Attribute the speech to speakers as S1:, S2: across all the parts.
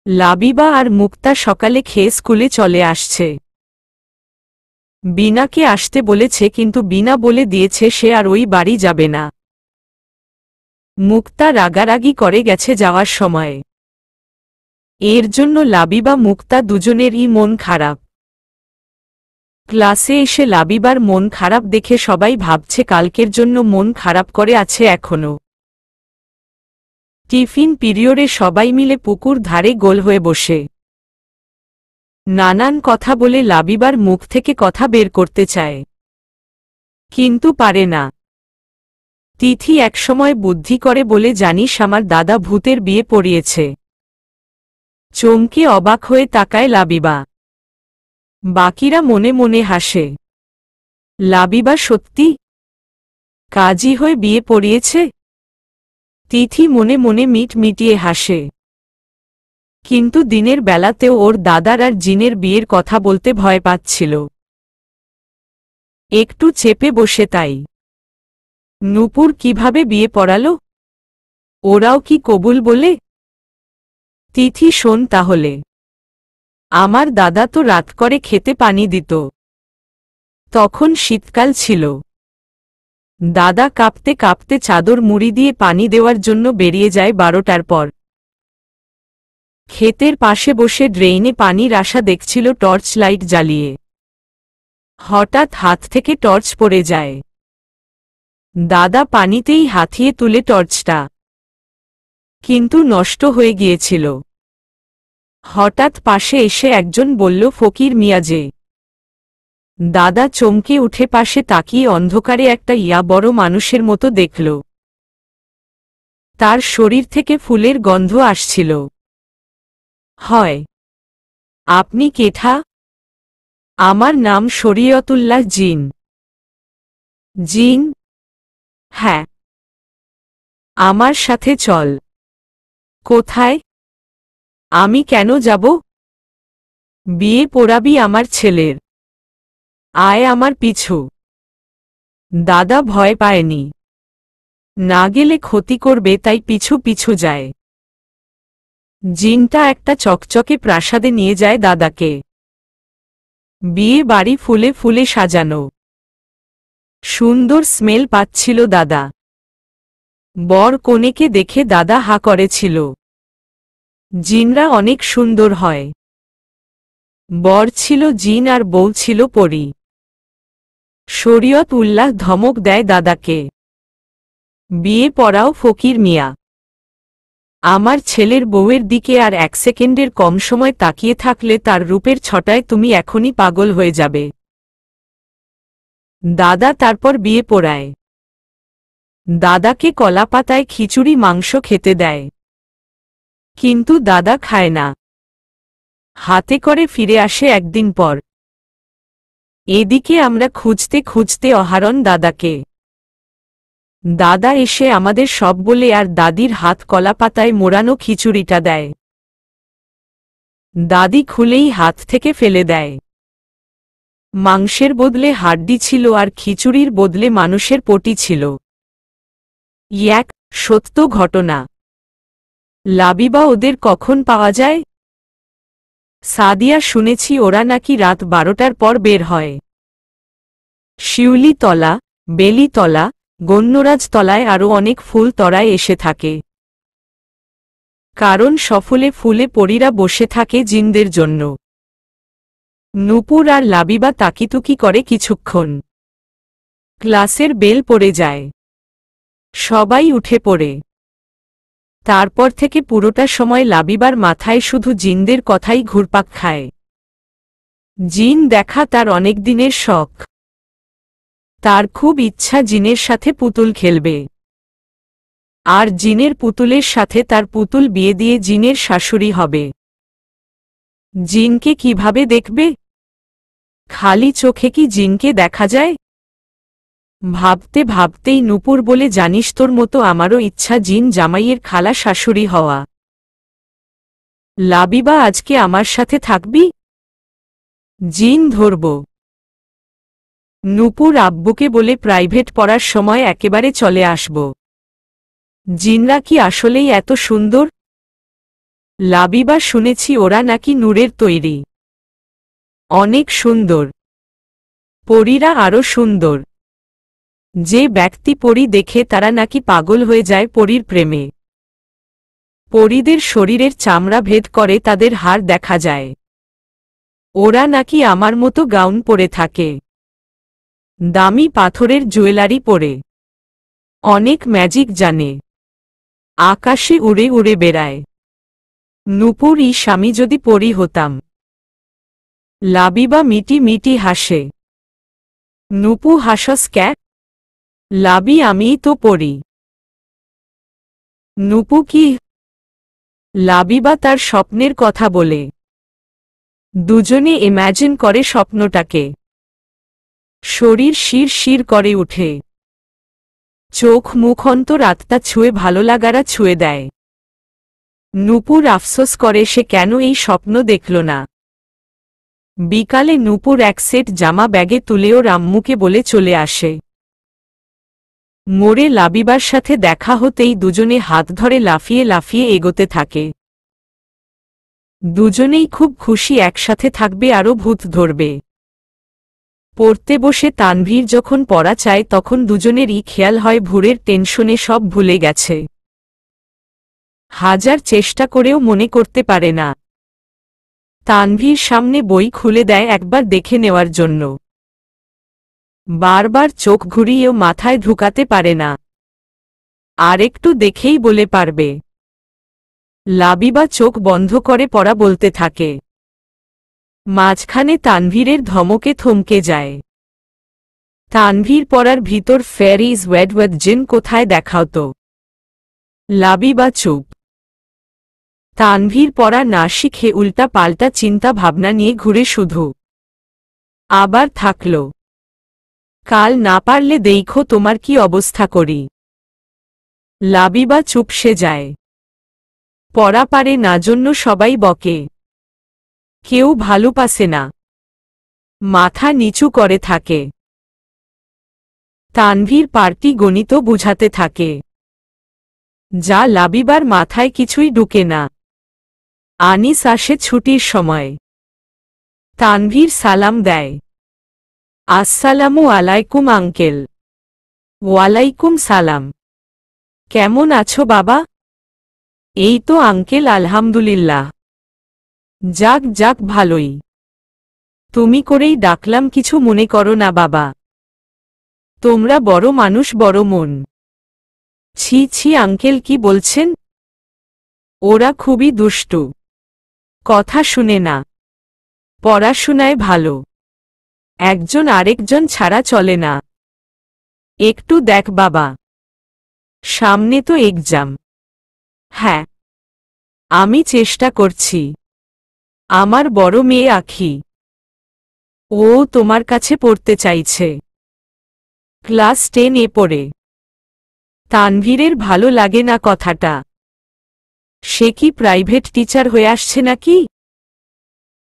S1: লাবিবা আর মুক্তা সকালে খেয়ে স্কুলে চলে আসছে। বিনাকে আসতে বলেছে, কিন্তু বিনা বলে দিয়েছে সে আর ওই বাড়ি যাবে না। মুক্তা রাগারাগি করে গেছে যাওয়ার সময়। এর জন্য লাবিবা মুক্তা দুজনেরই মন খারাপ। ক্লাসে এসে লাবিবার মন খারাপ দেখে সবাই ভাবছে কালকের জন্য মন খারাপ করে আছে এখনো। টিফিন পিরিয়ডে সবাই মিলে পুকুর ধারে গোল হয়ে বসে নানান কথা বলে লাবিবার মুখ থেকে কথা বের করতে চায়, কিন্তু পারে না। তিথি একসময় বুদ্ধি করে বলে, জানিস আমার দাদা ভূতের বিয়ে পড়িয়েছে। চমকে অবাক হয়ে তাকায় লাবিবা। বাকিরা মনে মনে হাসে। লাবিবা সত্যি কাজী হয়ে বিয়ে পড়িয়েছে? তিথি মনে মনে মিটিয়ে হাসে। কিন্তু দিনের বেলাতেও ওর দাদার আর জিনের বিয়ের কথা বলতে ভয় পাচ্ছিল। একটু চেপে বসে তাই। নূপুর কিভাবে বিয়ে পড়ালো? ওরাও কি কবুল বলে? তিথি শোন তাহলে, আমার দাদা তো রাত করে খেতে পানি দিত। তখন শীতকাল ছিল। দাদা কাঁপতে কাঁপতে চাদর মুড়ি দিয়ে পানি দেওয়ার জন্য বেরিয়ে যায় 12টার পর। ক্ষেতের পাশে বসে ড্রেইনে পানির আশা দেখছিল টর্চ লাইট জ্বালিয়ে। হঠাৎ হাত থেকে টর্চ পড়ে যায়। দাদা পানিতেই হাতিয়ে তুলে টর্চটা, কিন্তু নষ্ট হয়ে গিয়েছিল। হঠাৎ পাশে এসে একজন বলল, ফকির মিয়া যে। দাদা চমকে উঠে পাশে তাকিয়ে অন্ধকারে একটা বড় মানুষের মতো দেখল। তার শরীর থেকে ফুলের গন্ধ আসছিল। হয় আপনি কেঠা? আমার নাম শরীয়তুল্লাহ জিন। জিন? হ্যাঁ। আমার সাথে চল। কোথায়? আমি কেন যাব? বিয়ে পড়াবি আমার ছেলের। আয় আমার পিছু। দাদা ভয় পায়নি। না গেলে ক্ষতি করবে তাই পিছু পিছু যায়। জিনটা একটা চকচকে প্রাসাদে নিয়ে যায় দাদাকে। বিয়ে বাড়ি ফুলে ফুলে সাজানো। সুন্দর স্মেল পাচ্ছিল দাদা। বর কনেকে দেখে দাদা হা করেছিল। জিনরা অনেক সুন্দর হয়। বর ছিল জিন আর বউ ছিল পরী। শরীয়ত উল্লাহ ধমক দেয় দাদাকে, বিয়ে পড়াও ফকির মিয়া। আমার ছেলের বউয়ের দিকে আর 1 সেকেন্ডের কম সময় তাকিয়ে থাকলে তার রূপের ছটায় তুমি এখনই পাগল হয়ে যাবে। দাদা তারপর বিয়ে পড়ায়। দাদাকে কলাপাতায় খিচুড়ি মাংস খেতে দেয়, কিন্তু দাদা খায় না। হাতে করে ফিরে আসে একদিন পর। এদিকে আমরা খুঁজতে খুঁজতে অহারণ দাদাকে। দাদা এসে আমাদের সব বলে আর দাদির হাত কলাপাতায় মোড়ানো খিচুড়িটা দেয়। দাদি খুলেই হাত থেকে ফেলে দেয়। মাংসের বদলে হাড্ডি ছিল আর খিচুড়ির বদলে মানুষের পটি ছিল। এক সত্য ঘটনা। লাবিবা ওদের কখন পাওয়া যায়? সাদিয়া শুনেছি ওরা নাকি রাত 12টার পর বের হয়। শিউলিতলা, বেলিতলা, গণ্যরাজতলায় আরও অনেক ফুল তরায় এসে থাকে। কারণ সফলে ফুলে পরীরা বসে থাকে জিনদের জন্য। নূপুর আর লাবিবা তাকিতুকি করে কিছুক্ষণ। ক্লাসের বেল পড়ে যায়। সবাই উঠে পড়ে। তারপর থেকে পুরোটা সময় লাবিবার মাথায় শুধু জিনদের কথাই ঘুরপাক খায়। জিন দেখা তার অনেক দিনের শখ। তার খুব ইচ্ছা জিনের সাথে পুতুল খেলবে। আর জিনের পুতুলের সাথে তার পুতুল বিয়ে দিয়ে জিনের শাশুড়ি হবে। জিনকে কিভাবে দেখবে? খালি চোখে কি জিনকে দেখা যায়? ভাবতে ভাবতেই নূপুর বলে, জানিস তোর মতো আমারও ইচ্ছা জিন জামাইয়ের খালা শাশুড়ি হওয়া। লাবিবা আজকে আমার সাথে থাকবি? জিন ধরব। নূপুর আব্বুকে বলে প্রাইভেট পড়ার সময় একেবারে চলে আসব। জিনরা কি আসলেই এত সুন্দর? লাবিবা শুনেছি ওরা নাকি নূরের তৈরি। অনেক সুন্দর। পরীরা আরো সুন্দর। যে ব্যক্তি পরী দেখে তারা নাকি পাগল হয়ে যায় পরীর প্রেমে। পরীদের শরীরের চামড়া ভেদ করে তাদের হাড় দেখা যায়। ওরা নাকি আমার মতো গাউন পরে থাকে, দামি পাথরের জুয়েলারি পরে, অনেক ম্যাজিক জানে, আকাশে উড়ে উড়ে বেড়ায়। নূপুর স্বামী যদি পরী হতাম। লাবিবা মিটি মিটি হাসে। নূপু হাসস ক্যা? লাবি আমিই তো পরী। নূপু কি? লাবিবা তার স্বপ্নের কথা বলে। দুজনে ইম্যাজিন করে স্বপ্নটাকে। শরীর শির শির করে উঠে। চোখ মুখ অন্তর আত্মা ছুঁয়ে ভালো লাগারা ছুঁয়ে দেয়। নূপুর আফসোস করে সে কেন এই স্বপ্ন দেখল না। বিকালে নূপুর এক সেট জামা ব্যাগে তুলে ওর আম্মুকে বলে চলে আসে। মোড়ে লাবিবার সাথে দেখা হতেই দুজনে হাত ধরে লাফিয়ে লাফিয়ে এগোতে থাকে। দুজনেই খুব খুশি একসাথে থাকবে আরও ভূত ধরবে। পড়তে বসে তানভীর যখন পড়া চায় তখন দুজনেরই খেয়াল হয় ভোরের টেনশনে সব ভুলে গেছে। হাজার চেষ্টা করেও মনে করতে পারে না। তানভীর সামনে বই খুলে দেয় একবার দেখে নেওয়ার জন্য। বারবার চোখ ঘুরিয়েও মাথায় ঢুকাতে পারে না। আর একটু দেখেই বলে পারবে। লাবিবা চোখ বন্ধ করে পড়া বলতে থাকে। মাঝখানে তানভীরের ধমকে থমকে যায়। তানভীর পড়ার ভিতর ফেয়ারিজ ওয়েড ওয়েদ জিন কোথায় দেখাও তো। লাবিবা চুপ। তানভীর পড়া না শিখে উল্টা পাল্টা চিন্তা ভাবনা নিয়ে ঘুরে শুধু। আবার থাকল। কাল না পারলে দেখো তোমার কি অবস্থা করি। লাবিবা চুপসে যায়। পড়া পারে না জন্য সবাই বকে। কেউ ভালোবাসে না। মাথা নিচু করে থাকে। তানভীর পার্টি গণিত বুঝাতে থাকে, যা লাবিবার মাথায় কিছুই ঢুকে না। আনিস আসে ছুটির সময়। তানভীর সালাম দেয়। আসসালামু আলাইকুম আঙ্কেল। ওয়ালাইকুম সালাম। কেমন আছো বাবা? এই তো আঙ্কেল আলহামদুলিল্লাহ। যাক যাক ভালোই। তুমি করেই ডাকলাম কিছু মনে করো না বাবা। তোমরা বড় মানুষ বড় মন। ছি ছি আঙ্কেল কি বলছেন? ওরা খুবই দুষ্টু। কথা শুনে না। পড়াশোনায় ভালো। একজন আরেকজন ছাড়া চলে না। একটু দেখ বাবা, সামনে তো এক্সাম। হ্যাঁ, আমি চেষ্টা করছি। আমার বড় মেয়ে আখি, ও তোমার কাছে পড়তে চাইছে। ক্লাস 10 পড়ে। তানভীরের ভালো লাগে না কথাটা। সে কি প্রাইভেট টিচার হয়ে আসছে নাকি?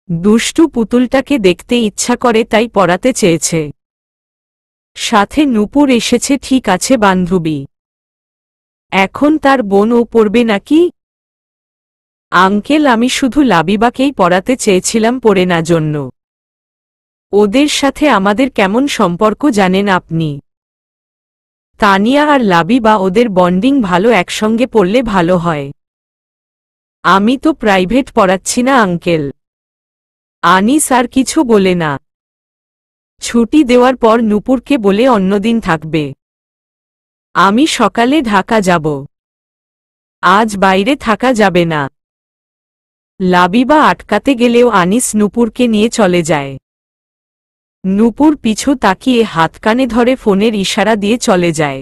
S1: দুষ্টু পুতুলটাকে দেখতে ইচ্ছা করে তাই পড়াতে চেয়েছে। সাথে নূপুর এসেছে ঠিক আছে বান্ধবী। এখন তার বোনও পড়বে নাকি? আঙ্কেল আমি শুধু লাবিবাকেই পড়াতে চেয়েছিলাম পড়ে না জন্য। ওদের সাথে আমাদের কেমন সম্পর্ক জানেন আপনি? তানিয়া আর লাবিবা ওদের বন্ডিং ভালো, একসঙ্গে পড়লে ভালো হয়। আমি তো প্রাইভেট পড়াচ্ছি না আঙ্কেল। আনিস আর কিছু বলে না। ছুটি দেওয়ার পর নূপুরকে বলে অন্যদিন থাকবে। আমি সকালে ঢাকা যাব। আজ বাইরে থাকা যাবে না। লাবিবা আটকাতে গেলেও আনিস নূপুরকে নিয়ে চলে যায়। নূপুর পিছু তাকিয়ে হাত কানে ধরে ফোনের ইশারা দিয়ে চলে যায়।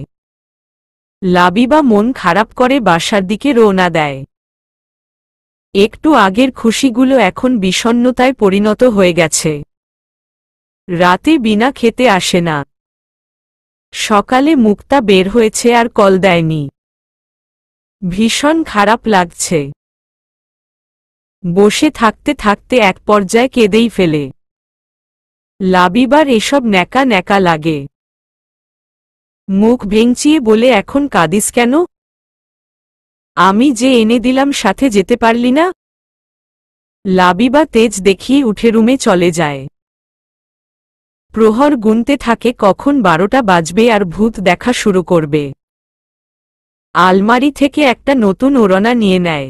S1: লাবিবা মন খারাপ করে বাসার দিকে রওনা দেয়। একটু আগের খুশিগুলো এখন বিষণ্ণতায় পরিণত হয়ে গেছে। রাতে বিনা খেতে আসে না। সকালে মুক্তা বের হয়েছে আর কল দেয়নি। ভীষণ খারাপ লাগছে। বসে থাকতে থাকতে এক পর্যায়ে কেঁদেই ফেলে। লাবিবার এসব ন্যাকা ন্যাকা লাগে। মুখ ভেঙচিয়ে বলে এখন কাঁদিস কেন? আমি যে এনে দিলাম সাথে যেতে পারলি না? লাবিবা তেজ দেখিয়ে উঠে রুমে চলে যায়। প্রহর গুনতে থাকে কখন 12টা বাজবে আর ভূত দেখা শুরু করবে। আলমারি থেকে একটা নতুন ওড়না নিয়ে নেয়।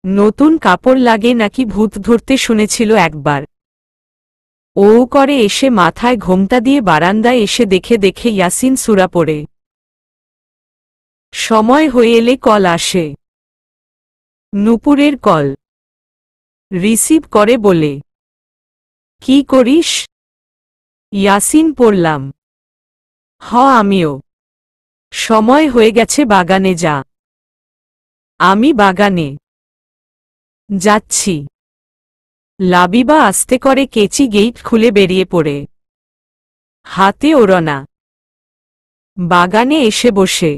S1: নতুন কাপড় লাগে নাকি ভূত ধরতে শুনেছিল একবার। ও করে এসে মাথায় ঘোমটা দিয়ে বারান্দায় এসে দেখে ইয়াসিন সূরা পড়ে। সময় হয়ে এলে কল আসে। নূপুরের কল। রিসিভ করে বলে, কি করিস? ইয়াসিন পড়লাম। আমিও। সময় হয়ে গেছে, বাগানে যা। আমি বাগানে যাচ্ছি। লাবিবা আস্তে করে কেচি গেট খুলে বেরিয়ে পড়ে। হাতে ওড়না। বাগানে এসে বসে।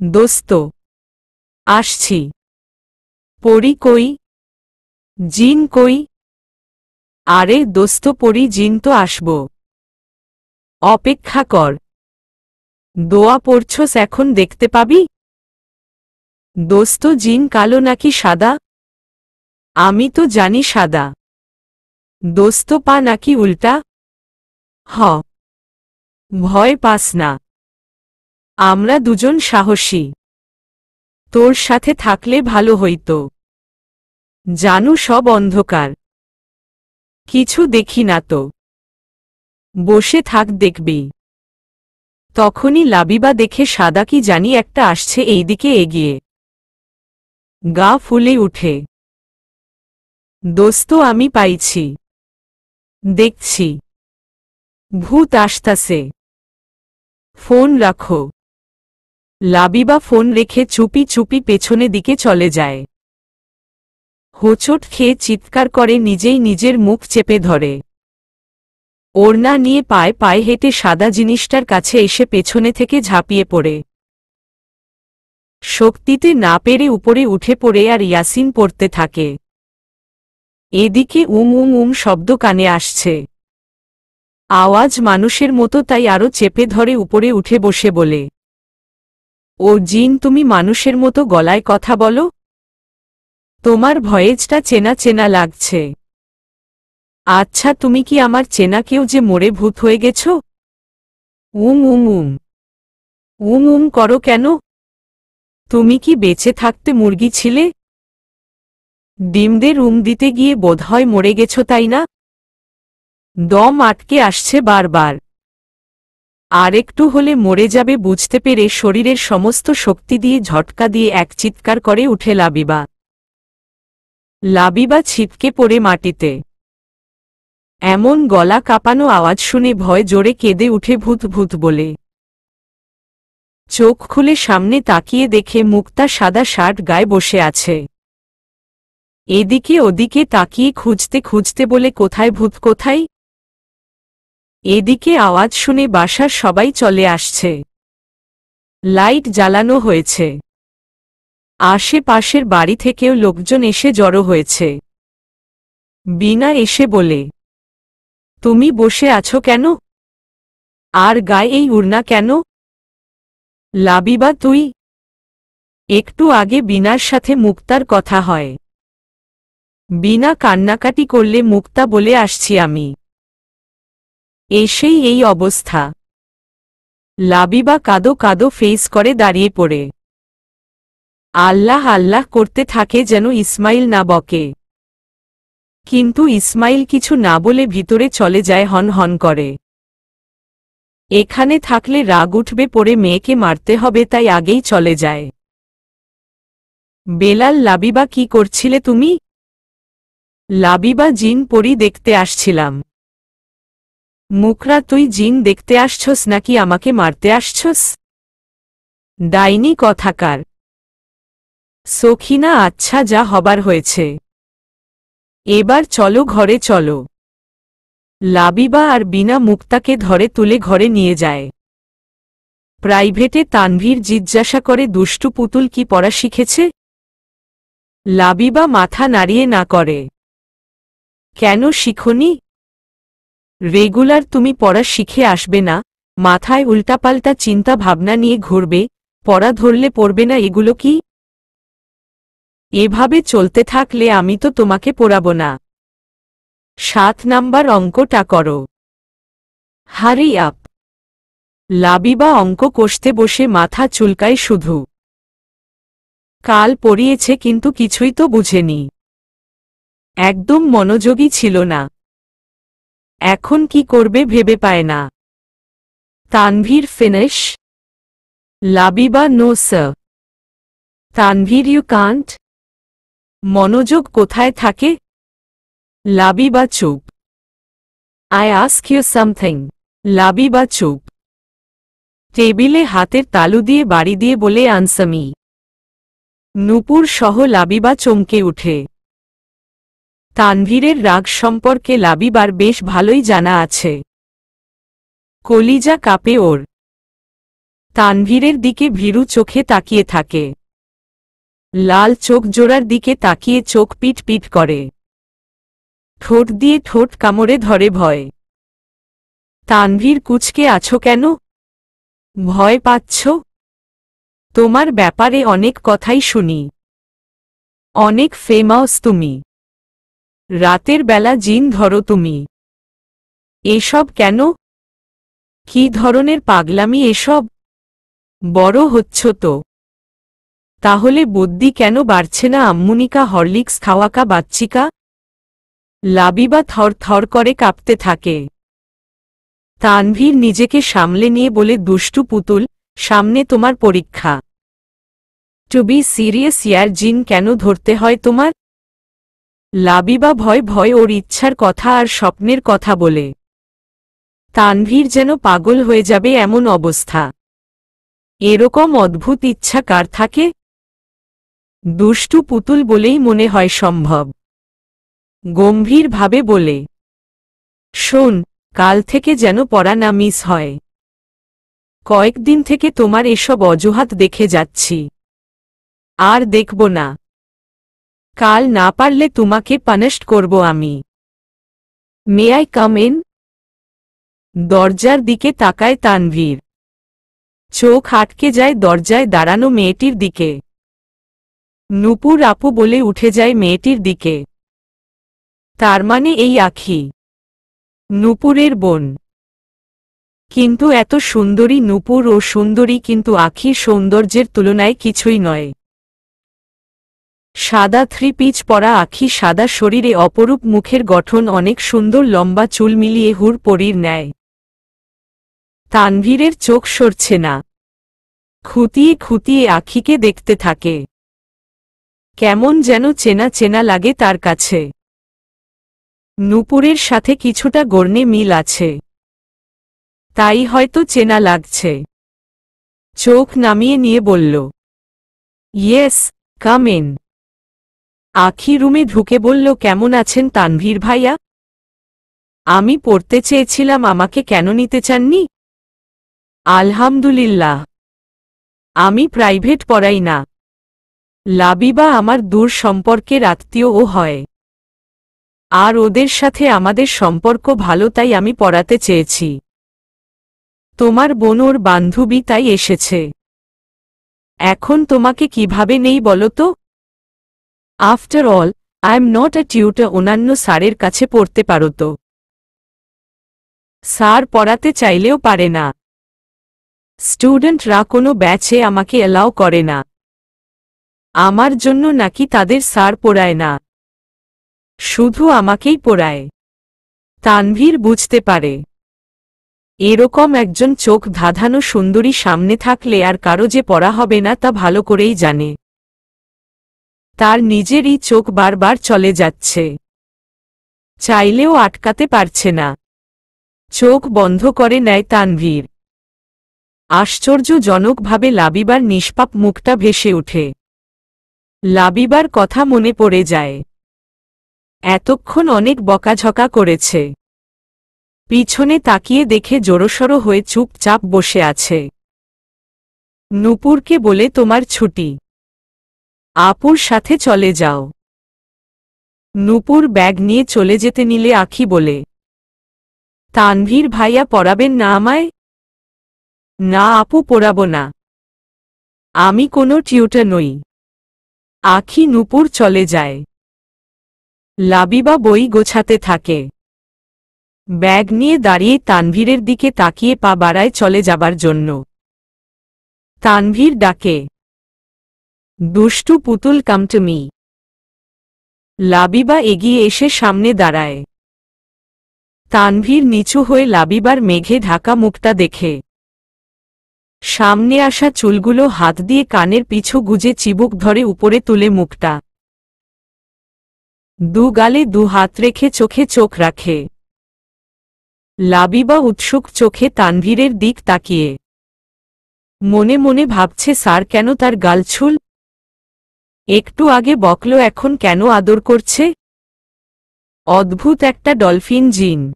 S1: দোস্ত, আসছি। পরি কই? জিন কই? আরে দোস্ত, পরি জিন তো আসব। অপেক্ষা কর। দোয়া পড়ছস, এখন দেখতে পাবি। দোস্ত, জিন কালো নাকি সাদা? আমি তো জানি সাদা। দোস্ত, পা নাকি উল্টা? হ। ভয় পাস না, আমরা দুজন সাহসী। তোর সাথে থাকলে ভালো হইতো। জানু সব অন্ধকার, কিছু দেখি না তো। বসে থাক, দেখবি। তখনই লাবিবা দেখে সাদা কি জানি একটা আসছে এইদিকে এগিয়ে। গা ফুলে উঠে। দোস্ত, আমি পাইছি। দেখছি ভূত আসতাছে। ফোন রাখো। লাবিবা ফোন রেখে চুপি চুপি পেছনে দিকে চলে যায়। হোঁচট খেয়ে চিৎকার করে নিজেই নিজের মুখ চেপে ধরে। ওড়না নিয়ে পায়ে পায়ে হেঁটে সাদা জিনিসটার কাছে এসে পেছনে থেকে ঝাঁপিয়ে পড়ে। শক্তিতে না পেরে উপরে উঠে পড়ে আর ইয়াসিন পড়তে থাকে। এদিকে উম উম উম শব্দ কানে আসছে। আওয়াজ মানুষের মতো, তাই আরো চেপে ধরে উপরে উঠে বসে বলে, ও জিন, তুমি মানুষের মতো গলায় কথা বলো। তোমার ভয়েসটা চেনা চেনা লাগছে। আচ্ছা, তুমি কি আমার চেনা কেউ যে মরে ভূত হয়ে গেছ? উম উম উম উম উম করো কেন? তুমি কি বেঁচে থাকতে মুরগি ছিলে? ডিমদের দিতে গিয়ে বোধহয় মরে গেছ, তাই না? দম আটকে আসছে বারবার। আরেকটু হলে মরে যাবে বুঝতে পেরে শরীরের সমস্ত শক্তি দিয়ে ঝটকা দিয়ে এক চিৎকার করে উঠে লাবিবা। লাবিবা ছিটকে পড়ে মাটিতে। এমন গলা কাঁপানো আওয়াজ শুনে ভয় জোরে কেঁদে উঠে ভূত ভূত বলে। চোখ খুলে সামনে তাকিয়ে দেখে মুক্তা সাদা শার্ট গায়ে বসে আছে। এদিকে ওদিকে তাকিয়ে খুঁজতে খুঁজতে বলে, কোথায় ভূত, কোথায়? এদিকে আওয়াজ শুনে বাসার সবাই চলে আসছে। লাইট জ্বালানো হয়েছে। আশেপাশের বাড়ি থেকেও লোকজন এসে জড়ো হয়েছে। বিনা এসে বলে, তুমি বসে আছো কেন? আর গায়ে এই উড়না কেন? লাবিবা, তুই? একটু আগে বিনার সাথে মুক্তার কথা হয়। বিনা কান্নাকাটি করলে মুক্তা বলে আসছি আমি। এসেই এই অবস্থা। লাবিবা কাদো কাদো ফেস করে দাঁড়িয়ে পড়ে। আল্লাহ আল্লাহ করতে থাকে যেন ইসমাইল না বকে। কিন্তু ইসমাইল কিছু না বলে ভিতরে চলে যায় হন হন করে। এখানে থাকলে রাগ উঠবে, পড়ে মেয়েকে মারতে হবে, তাই আগেই চলে যায়। বেলাল, লাবিবা, কি করছিলে তুমি? লাবিবা, জিন পরি দেখতে আসছিলাম। মুকরা, তুই জিন দেখতে আসছস নাকি আমাকে মারতে আসছস? ডাইনি কথাকার। সখিনা, আচ্ছা, যা হবার হয়েছে। এবার চলো, ঘরে চলো। লাবিবা আর বিনা মুক্তাকে ধরে তুলে ঘরে নিয়ে যায়। প্রাইভেটে তানভীর জিজ্ঞাসা করে, দুষ্টু পুতুল কি পড়া শিখেছে? লাবিবা মাথা নাড়িয়ে না করে। কেন শিখনি? রেগুলার তুমি পড়া শিখে আসবে না, মাথায় উল্টাপাল্টা চিন্তা ভাবনা নিয়ে ঘুরবে, পড়া ধরলে পড়বে না এগুলো কি? এভাবে চলতে থাকলে আমি তো তোমাকে পড়াবো না। 7 নাম্বার অঙ্কটা করো। Hurry up. লাবিবা অঙ্ক কষতে বসে মাথা চুলকায় শুধু। কাল পড়িয়েছে কিন্তু কিছুই তো বুঝেনি। একদম মনোযোগী ছিল না। এখন কি করবে ভেবে পায় না। Tanvir finish? Labiba no sir. Tanvir you can't? মনোযোগ কোথায় থাকে? লাবিবা চুপ। I ask you something. Labiba চুপ। টেবিলে হাতের তালু দিয়ে বাড়ি দিয়ে বলে আনসামি। নূপুর সহ লাবিবা চমকে উঠে। তানভীরের রাগ সম্পর্কে লাবিবার বেশ ভালোই জানা আছে। কলিজা কাঁপে ওর। তানভীরের দিকে ভীরু চোখে তাকিয়ে থাকে। লাল চোখ জোড়ার দিকে তাকিয়ে চোখ পিট পিট করে। ঠোঁট দিয়ে ঠোঁট কামড়ে ধরে ভয়। তানভীর কুঁচকে আছো কেন? ভয় পাচ্ছ? তোমার ব্যাপারে অনেক কথাই শুনি। অনেক ফেমাস তুমি। রাতের বেলা জিন ধরো তুমি। এসব কেন? কি ধরনের পাগলামি এসব? বড় হচ্ছ তো। তাহলে বুদ্ধি কেন বাড়ছে না আম্মুনিকা হরলিক্স খাওয়াকা বাচ্চিকা? লাবিবা থর থর করে কাঁপতে থাকে। তানভীর নিজেকে সামলে নিয়ে বলে দুষ্টু পুতুল, সামনে তোমার পরীক্ষা। টু বি সিরিয়াস ইয়ার জিন কেন ধরতে হয় তোমার? লাবিবা ভয় ভয় ওর ইচ্ছার কথা আর স্বপ্নের কথা বলে। তানভীর যেন পাগল হয়ে যাবে এমন অবস্থা। এরকম অদ্ভুত ইচ্ছা কার থাকে? দুষ্টু পুতুল বলেই মনে হয় সম্ভব। গম্ভীরভাবে বলে, শোন, কাল থেকে যেন পড়া না মিস হয়। কয়েকদিন থেকে তোমার এসব অজুহাত দেখে যাচ্ছি। আর দেখব না। কাল না পারলে তোমাকে পানিশড করব আমি। May I come in? দরজার দিকে তাকায় তানভীর। চোখ আটকে যায় দরজায় দাঁড়ানো মেয়েটির দিকে। নূপুর আপু বলে উঠে যায় মেয়েটির দিকে। তার মানে এই আখি নূপুরের বোন। কিন্তু এত সুন্দরী নূপুর ও সুন্দরী কিন্তু আখির সৌন্দর্যের তুলনায় কিছুই নয়। সাদা থ্রি পিচ পরা আখি সাদা শরীরে অপরূপ মুখের গঠন অনেক সুন্দর লম্বা চুল মিলিয়ে হুর পরীর ন্যায়। তানভীরের চোখ সরছে না। খুঁটিয়ে খুঁটিয়ে আখিকে দেখতে থাকে। কেমন যেন চেনা চেনা লাগে তার কাছে। নূপুরের সাথে কিছুটা গর্ণে মিল আছে। তাই হয়তো চেনা লাগছে। চোখ নামিয়ে নিয়ে বলল, ইয়েস, কাম ইন। আখি রুমে ঢুকে বলল, কেমন আছেন তানভীর ভাইয়া? আমি পড়তে চেয়েছিলাম, আমাকে কেন নিতে চাননি? আলহামদুলিল্লাহ। আমি প্রাইভেট পড়াই না। লাবিবা আমার দূর সম্পর্কের আত্মীয়ও হয়। আর ওদের সাথে আমাদের সম্পর্ক ভালো, তাই আমি পড়াতে চেয়েছি। তোমার বোন ওর বান্ধবী তাই এসেছে। এখন তোমাকে কিভাবে নেই বলো তো? After all, I am not a tutor. অন্যান্য স্যারের কাছে পড়তে পারো তো। স্যার পড়াতে চাইলেও পারে না। স্টুডেন্টরা কোনো ব্যাচে আমাকে অ্যালাউ করে না। আমার জন্য নাকি তাদের স্যার পড়ায় না, শুধু আমাকেই পড়ায়। তানভীর বুঝতে পারে, এরকম একজন চোখ ধাঁধানো সুন্দরী সামনে থাকলে আর কারো যে পড়া হবে না তা ভালো করেই জানে। তার নিজেরই চোখ বারবার চলে যাচ্ছে। চাইলেও আটকাতে পারছে না। চোখ বন্ধ করে নেয় তানভীর। আশ্চর্যজনকভাবে লাবিবার নিষ্পাপ মুখটা ভেসে ওঠে। লাবিবার কথা মনে পড়ে যায়। এতক্ষণ অনেক বকাঝকা করেছে। পিছনে তাকিয়ে দেখে জড়সড় হয়ে চুপচাপ বসে আছে। নূপুরকে বলে, তোমার ছুটি, আপুর সাথে চলে যাও। নূপুর ব্যাগ নিয়ে চলে যেতে নিলে আখি বলে, তানভীর ভাইয়া পড়াবেন না আমায়? না আপু, পড়াবো না। আমি কোনো টিউটর নই। আখি নূপুর চলে যায়। লাবিবা বই গোছাতে থাকে। ব্যাগ নিয়ে দাঁড়িয়ে তানভীরের দিকে তাকিয়ে পা বাড়ায় চলে যাবার জন্য। তানভীর ডাকে, দুষ্টু পুতুল কাম টু মি। লাবিবা এগিয়ে এসে সামনে দাঁড়ায়। তানভীর নিচু হয়ে লাবিবার মেঘে ঢাকা মুখটা দেখে। সামনে আসা চুলগুলো হাত দিয়ে কানের পিছু গুজে চিবুক ধরে উপরে তুলে মুখটা। দু গালে দু হাত রেখে চোখে চোখ রাখে। লাবিবা উৎসুক চোখে তানভীরের দিক তাকিয়ে মনে মনে ভাবছে, স্যার কেন তার গাল ছুল? একটু আগে বকল, এখন কেন আদর করছে? অদ্ভুত একটা ডলফিন জিন।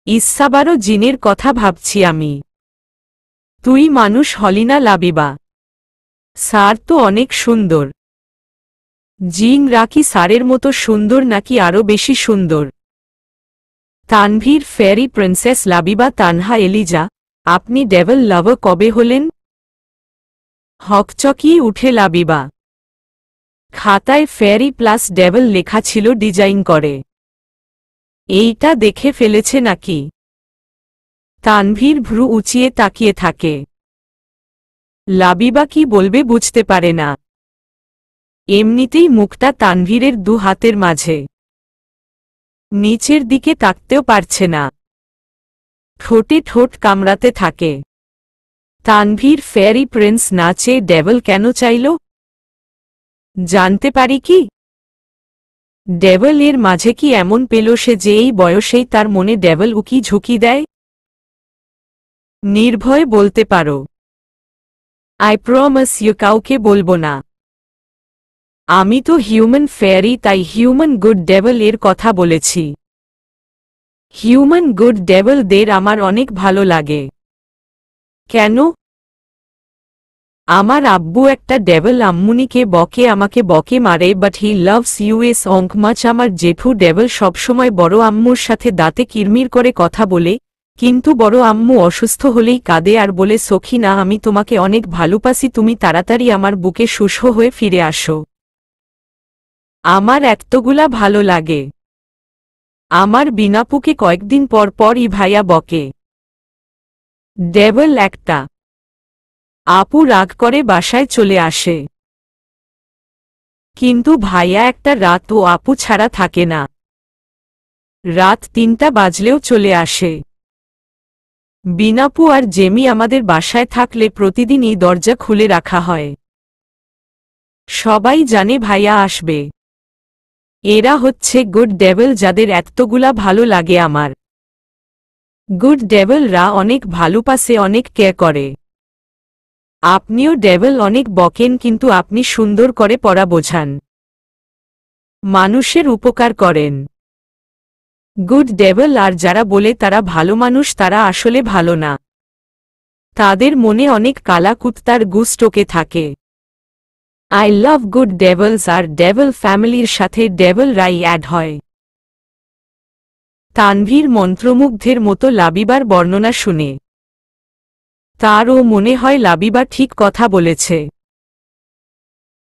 S1: ইচ্ছাবারও জিনের কথা ভাবছি আমি। তুই মানুষ হলি না লাবিবা? স্যার তো অনেক সুন্দর। জিন রাকি স্যারের মতো সুন্দর নাকি আরও বেশি সুন্দর? তানভীর ফেরি প্রিন্সেস লাবিবা তানহা এলিজা, আপনি ডেভেল লাভার কবে হলেন? হকচকিয়ে উঠে লাবিবা। খাতায় ফেরি প্লাস ডেভেল লেখা ছিল ডিজাইন করে। এইটা দেখে ফেলেছে নাকি? তানভীর ভ্রু উঁচিয়ে তাকিয়ে থাকে। লাবিবা কি বলবে বুঝতে পারে না। এমনিতেই মুখটা তানভীরের দু হাতের মাঝে। নিচের দিকে তাকতেও পারছে না। ঠোঁটে ঠোঁট কামড়াতে থাকে। তানভীর ফেরি প্রিন্স না চেয়ে ডেভেল কেন চাইল? জানতে পারি কি? ডেভেল এর মাঝে কি এমন পেল সে যে এই বয়সেই তার মনে ডেভেল উকি ঝুঁকি দেয়? নির্ভয়ে বলতে পারো। আই প্রমিস ইউ কাউকে বলবো না। আমি তো হিউম্যান ফেয়ারি, তাই হিউম্যান গুড ডেভেল এর কথা বলেছি। হিউম্যান গুড ডেভেলদের আমার অনেক ভালো লাগে। কেন? আমার আব্বু একটা ডেভেল আম্মুনিকে বকে, আমাকে বকে মারে, বাট হি লাভস ইউএস অঙ্ক মাছ। আমার জেঠু ডেভেল সবসময় বড় আম্মুর সাথে দাঁতে কিরমির করে কথা বলে, কিন্তু বড় আম্মু অসুস্থ হলেই কাঁদে আর বলে, সখিনা আমি তোমাকে অনেক ভালোবাসি, তুমি তাড়াতাড়ি আমার বুকে সুস্থ হয়ে ফিরে আসো। আমার এতগুলা ভালো লাগে। আমার বিনাপুকে কয়েকদিন পর পরই ভাইয়া বকে। ডেভেল একটা। আপু রাগ করে বাসায় চলে আসে। কিন্তু ভাইয়া একটা রাত ও আপু ছাড়া থাকে না। রাত ৩টা বাজলেও চলে আসে। বিনাপু আর জেমি আমাদের বাসায় থাকলে প্রতিদিনই দরজা খুলে রাখা হয়। সবাই জানে ভাইয়া আসবে। এরা হচ্ছে গুড ডেভেল, যাদের এতগুলা ভালো লাগে আমার। গুড ডেভেলরা অনেক ভালোবাসে, অনেক কেয়ার করে। আপনিও ডেভেল অনেক বকেন, কিন্তু আপনি সুন্দর করে পড়া বোঝান। মানুষের উপকার করেন। গুড ডেভেল আর যারা বলে তারা ভালো মানুষ, তারা আসলে ভালো না। তাদের মনে অনেক কালা কুত্তার গুস টোকে থাকে। আই লাভ গুড ডেভেলস, আর ডেভেল ফ্যামিলির সাথে ডেভেল রাই অ্যাড হয়। তানভীর মন্ত্রমুগ্ধের মতো লাবিবার বর্ণনা শুনে। তারও মনে হয় লাবিবা ঠিক কথা বলেছে।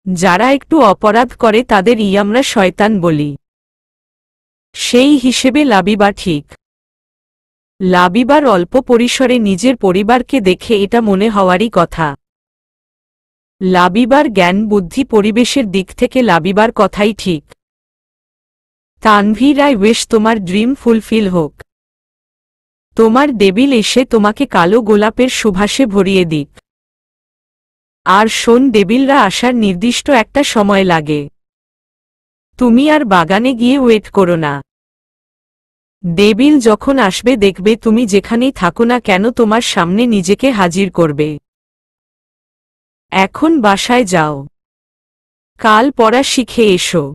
S1: যারা একটু অপরাধ করে তাদের আমরা শয়তান বলি। সেই হিসেবে লাবিবা ঠিক। লাবিবার অল্প পরিসরে নিজের পরিবারকে দেখে এটা মনে হওয়ারই কথা। লাবিবার জ্ঞান বুদ্ধি পরিবেশের দিক থেকে লাবিবার কথাই ঠিক। তানভীর, আই উইশ তোমার ড্রিম ফুলফিল হোক। তোমার ডেবিল এসে তোমাকে কালো গোলাপের সুবাসে ভরিয়ে দিক। আর শোন, ডেবিলরা আসার নির্দিষ্ট একটা সময় লাগে। তুমি আর বাগানে গিয়ে ওয়েট করো না। ডেবিল যখন আসবে দেখবে তুমি যেখানেই থাকো না কেন তোমার সামনে নিজেকে হাজির করবে। এখন বাসায় যাও। কাল পড়া শিখে এসো।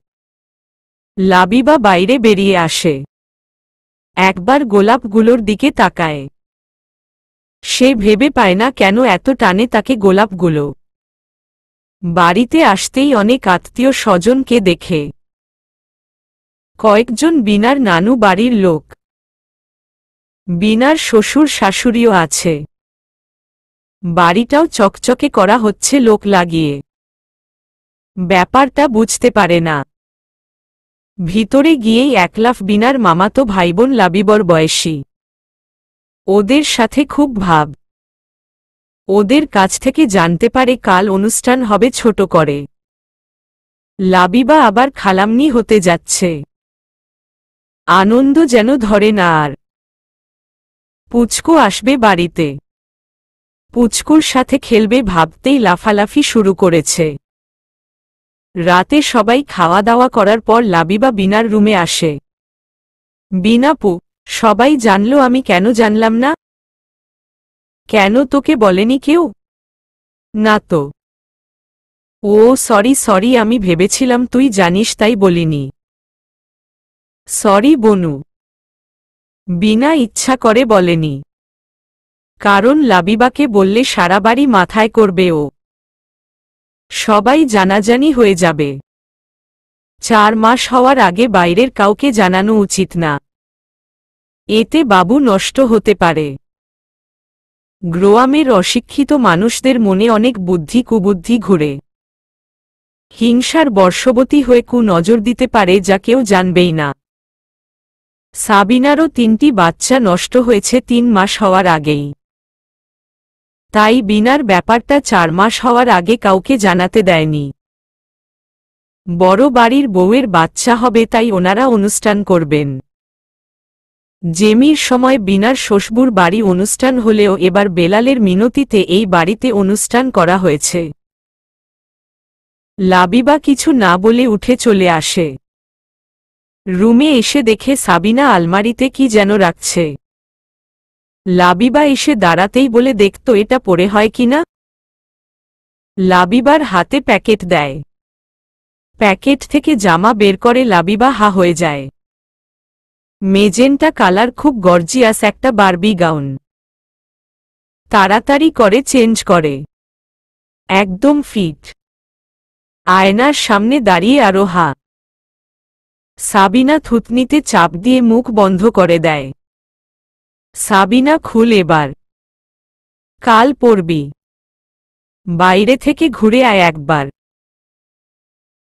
S1: লাবিবা বাইরে বেরিয়ে আসে। একবার গোলাপগুলোর দিকে তাকায়। সে ভেবে পায় না কেন এত টানে তাকে গোলাপগুলো। বাড়িতে আসতেই অনেক আত্মীয় স্বজনকে দেখে। কয়েকজন বিনার নানু বাড়ির লোক। বিনার শ্বশুর শাশুড়িও আছে। বাড়িটাও চকচকে করা হচ্ছে লোক লাগিয়ে। ব্যাপারটা বুঝতে পারে না। ভিতরে গিয়েই একলাফ বিনার মামাতো ভাইবোন লাবিবর বয়সী। ওদের সাথে খুব ভাব। ওদের কাছ থেকে জানতে পারে কাল অনুষ্ঠান হবে ছোট করে। লাবিবা আবার খালাম্নি হতে যাচ্ছে। আনন্দ যেন ধরে না আর। পুচকু আসবে বাড়িতে। পুচকুর সাথে খেলবে ভাবতেই লাফালাফি শুরু করেছে। রাতে সবাই খাওয়া দাওয়া করার পর লাবিবা বিনার রুমে আসে। বিনাপু, সবাই জানলো, আমি কেন জানলাম না? কেন, তোকে বলেনি কেউ? না তো। ও সরি, আমি ভেবেছিলাম তুই জানিস তাই বলিনি। সরি বনু। বিনা ইচ্ছা করে বলেনি। কারণ লাবিবাকে বললে সারা বাড়ি মাথায় করবে ও। সবাই জানাজানি হয়ে যাবে। 4 মাস হওয়ার আগে বাইরের কাউকে জানানো উচিত না। এতে বাবু নষ্ট হতে পারে। গ্রামের অশিক্ষিত মানুষদের মনে অনেক বুদ্ধি কুবুদ্ধি ঘুরে। হিংসার বর্ষবতী হয়ে নজর দিতে পারে যা কেউ জানবেই না। সাবিনারও 3টি বাচ্চা নষ্ট হয়েছে 3 মাস হওয়ার আগেই। তাই বিনার ব্যাপারটা 4 মাস হওয়ার আগে কাউকে জানাতে দেয়নি। বড় বাড়ির বউয়ের বাচ্চা হবে তাই ওনারা অনুষ্ঠান করবেন। জেমির সময় বিনার শ্বশুর বাড়ি অনুষ্ঠান হলেও এবার বেলালের মিনতিতে এই বাড়িতে অনুষ্ঠান করা হয়েছে। লাবিবা কিছু না বলে উঠে চলে আসে। রুমে এসে দেখে সাবিনা আলমারিতে কি যেন রাখছে। লাবিবা এসে দাঁড়াতেই বলে, দেখতো এটা পরে হয় কিনা। লাবিবার হাতে প্যাকেট দেয়। প্যাকেট থেকে জামা বের করে লাবিবা হা হয়ে যায়। মেজেন্টা কালার, খুব গর্জিয়াস একটা বারবি গাউন। তাড়াতাড়ি করে চেঞ্জ করে। একদম ফিট। আয়নার সামনে দাঁড়িয়ে আরো হা। সাবিনা থুতনিতে চাপ দিয়ে মুখ বন্ধ করে দেয়। সাবিনা, খুল এবার। কাল পরবি। বাইরে থেকে ঘুরে আয় একবার।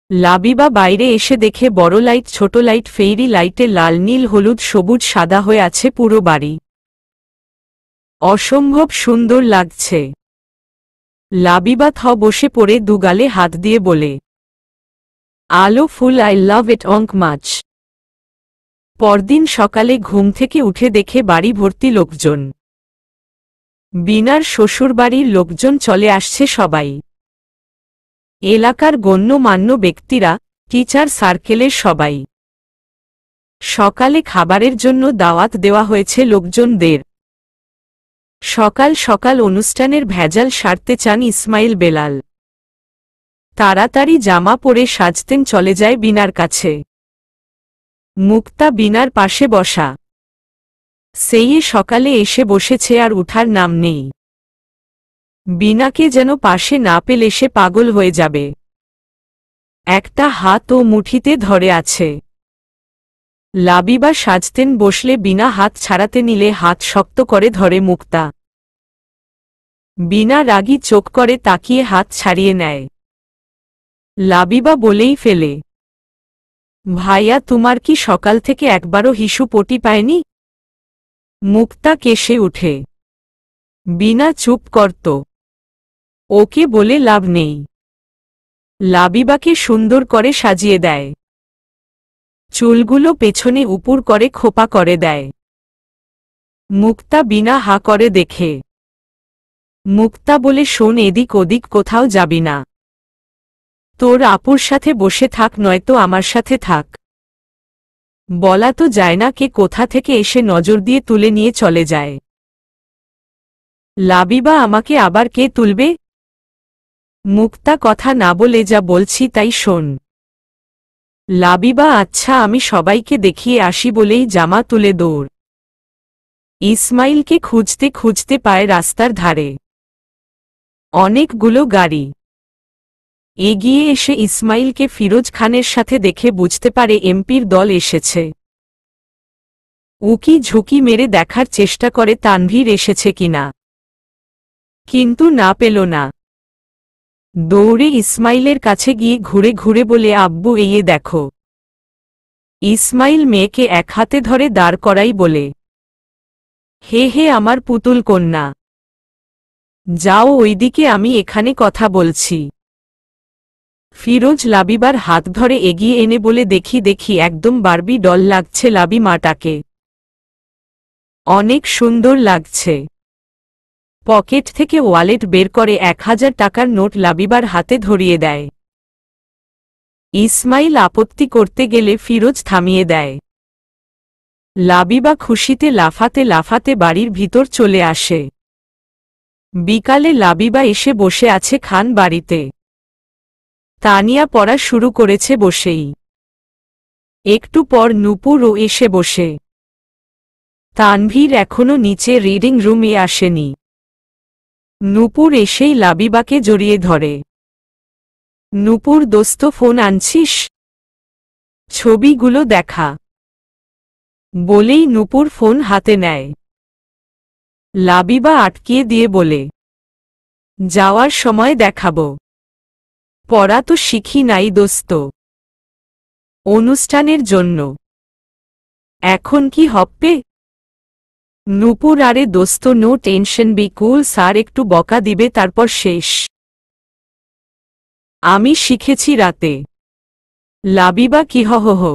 S1: লাবিবা বাইরে এসে দেখে বড় লাইট, ছোট লাইট, ফেইরি লাইটে লাল নীল হলুদ সবুজ সাদা হয়ে আছে পুরো বাড়ি। অসম্ভব সুন্দর লাগছে। লাবিবা বসে পড়ে দুগালে হাত দিয়ে বলে, আলো ফুল, আই লাভ ইট অঙ্ক মাচ। পরদিন সকালে ঘুম থেকে উঠে দেখে বাড়ি ভর্তি লোকজন। বিনার শ্বশুরবাড়ির লোকজন চলে আসছে সবাই। এলাকার গণ্যমান্য ব্যক্তিরা, টিচার সার্কেলের সবাই। সকালে খাবারের জন্য দাওয়াত দেওয়া হয়েছে লোকজনদের। সকাল সকাল অনুষ্ঠানের ভেজাল সারতে চান ইসমাইল বেলাল। তাড়াতাড়ি জামা পরে সাজতেন চলে যায় বিনার কাছে। মুক্তা বিনার পাশে বসা। সেই সকালে এসে বসেছে আর উঠার নাম নেই। বিনাকে যেন পাশে না পেলে সে পাগল হয়ে যাবে। একটা হাত ও মুঠিতে ধরে আছে। লাবিবা সাজতেন বসলে বিনা হাত ছাড়াতে নিলে হাত শক্ত করে ধরে মুক্তা। বিনা রাগী চোখ করে তাকিয়ে হাত ছাড়িয়ে নেয়। লাবিবা বলেই ফেলে, ভাইয়া, তোমার কি সকাল থেকে একবারও হিসু পটি পায়নি? মুক্তা কেসে উঠে। বিনা চুপ করত। ওকে বলে লাভ নেই। লাবিবাকে সুন্দর করে সাজিয়ে দেয়। চুলগুলো পেছনে উপুর করে খোপা করে দেয়। মুক্তা বিনা হা করে দেখে। মুক্তা বলে, শোন, এদিক ওদিক কোথাও যাবি না। তোর আপুর সাথে বসে থাক, নয়তো আমার সাথে থাক। বলা তো যায় না কে কোথা থেকে এসে নজর দিয়ে তুলে নিয়ে চলে যায়। লাবিবা, আমাকে আবার কে তুলবে? মুক্তা কথা না বলে, যা বলছি তাই শোন। লাবিবা, আচ্ছা, আমি সবাইকে দেখিয়ে আসি বলেই জামা তুলে দৌড়। ইসমাইলকে খুঁজতে খুঁজতে পায় রাস্তার ধারে। অনেকগুলো গাড়ি। এগিয়ে এসে ইসমাইলকে ফিরোজ খানের সাথে দেখে বুঝতে পারে এমপির দল এসেছে। উকি ঝুঁকি মেরে দেখার চেষ্টা করে তানভীর এসেছে কিনা। কিন্তু না পেল না। দৌড়ে ইসমাইলের কাছে গিয়ে ঘুরে ঘুরে বলে, আব্বু, এই দেখো। ইসমাইল মেয়েকে এক হাতে ধরে দাঁড় করাই বলে, হে হে আমার পুতুল কন্যা, যাও ওইদিকে, আমি এখানে কথা বলছি। ফিরোজ লাবিবার হাত ধরে এগিয়ে এনে বলে, দেখি দেখি, একদম বারবি ডল লাগছে লাবি মাটাকে, অনেক সুন্দর লাগছে। পকেট থেকে ওয়ালেট বের করে 1000 টাকার নোট লাবিবার হাতে ধরিয়ে দেয়। ইসমাইল আপত্তি করতে গেলে ফিরোজ থামিয়ে দেয়। লাবিবা খুশিতে লাফাতে লাফাতে বাড়ির ভিতর চলে আসে। বিকালে লাবিবা এসে বসে আছে খান বাড়িতে। তানিয়া পড়া শুরু করেছে বসেই। একটু পর নূপুরও এসে বসে। তানভীর এখনো নিচে রিডিং রুমে আসেনি। নূপুর এসেই লাবিবাকে জড়িয়ে ধরে। নূপুর, দোস্ত, ফোন আনছিস? ছবিগুলো দেখা, বলেই নূপুর ফোন হাতে নেয়। লাবিবা আটকিয়ে দিয়ে বলে, যাওয়ার সময় দেখাবো, পড়া তো শিখি নাই দোস্ত, অনুষ্ঠানের জন্য। এখন কি হবে? নূপুর, আরে দোস্ত, no tension, be cool, sir একটু বকা দিবে, তারপর শেষ। আমি শিখেছি রাতে। লাবিবা, কি হো হো,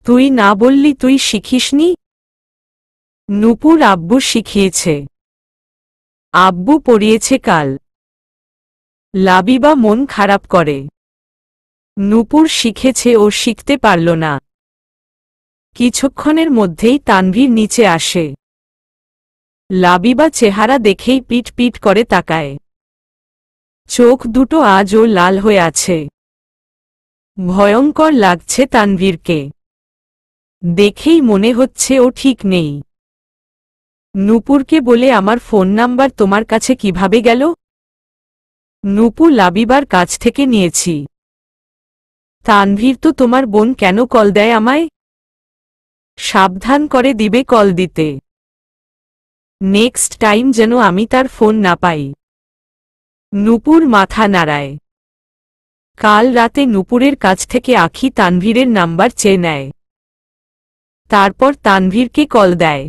S1: তুই না বললি তুই শিখিসনি? নূপুর, আব্বু শিখিয়েছে, আব্বু পড়িয়েছে কাল। লাবিবা মন খারাপ করে। নূপুর শিখেছে, ও শিখতে পারল না। কিছুক্ষণের মধ্যেই তানভীর নিচে আসে। লাবিবা চেহারা দেখেই পিট পিট করে তাকায়। চোখ দুটো আজও লাল হয়ে আছে। ভয়ঙ্কর লাগছে তানভীরকে। দেখেই মনে হচ্ছে ও ঠিক নেই। নূপুরকে বলে, আমার ফোন নাম্বার তোমার কাছে কিভাবে গেল? নূপুর, লাবিবার কাছ থেকে নিয়েছি। তানভীর, তো তোমার বোন কেন কল দেয় আমায়? সাবধান করে দিবে কল দিতে। নেক্সট টাইম যেন আমি তার ফোন না পাই। নূপুর মাথা নাড়ায়। কাল রাতে নূপুরের কাছ থেকে আখি তানভীরের নাম্বার চেয়ে নেয়। তারপর তানভীরকে কল দেয়।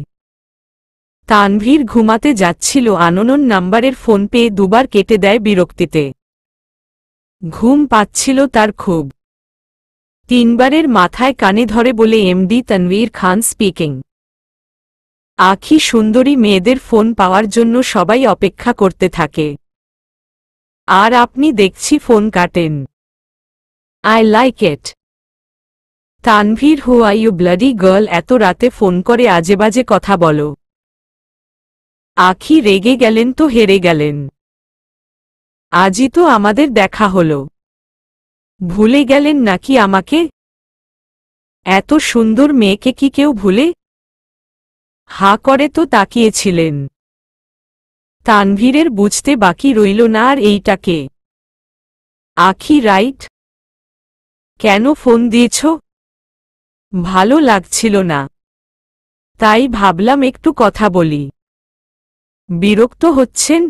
S1: তানভীর ঘুমাতে যাচ্ছিল, আননোন নাম্বারের ফোন পেয়ে দুবার কেটে দেয় বিরক্তিতে। ঘুম পাচ্ছিল তার খুব। তিনবারের মাথায় কানে ধরে বলে, এমডি তানভীর খান স্পিকিং। আখি সুন্দরী মেয়েদের ফোন পাওয়ার জন্য সবাই অপেক্ষা করতে থাকে। আর আপনি দেখছি ফোন কাটেন। I like it. Tanvir, who are you bloody girl, এত রাতে ফোন করে আজেবাজে কথা বলো। আখি রেগে গেলেন তো হেরে গেলেন। আজই তো আমাদের দেখা হলো, ভুলে গেলেন নাকি আমাকে? এত সুন্দর মেয়েকে কি কেউ ভুলে? হা করে তো তাকিয়েছিলেন। তানভীরের বুঝতে বাকি রইল না আর এইটাকে। আখি, রাইট? কেন ফোন দিয়েছ? ভালো লাগছিল না, তাই ভাবলাম একটু কথা বলি। বিরক্ত হচ্ছেন?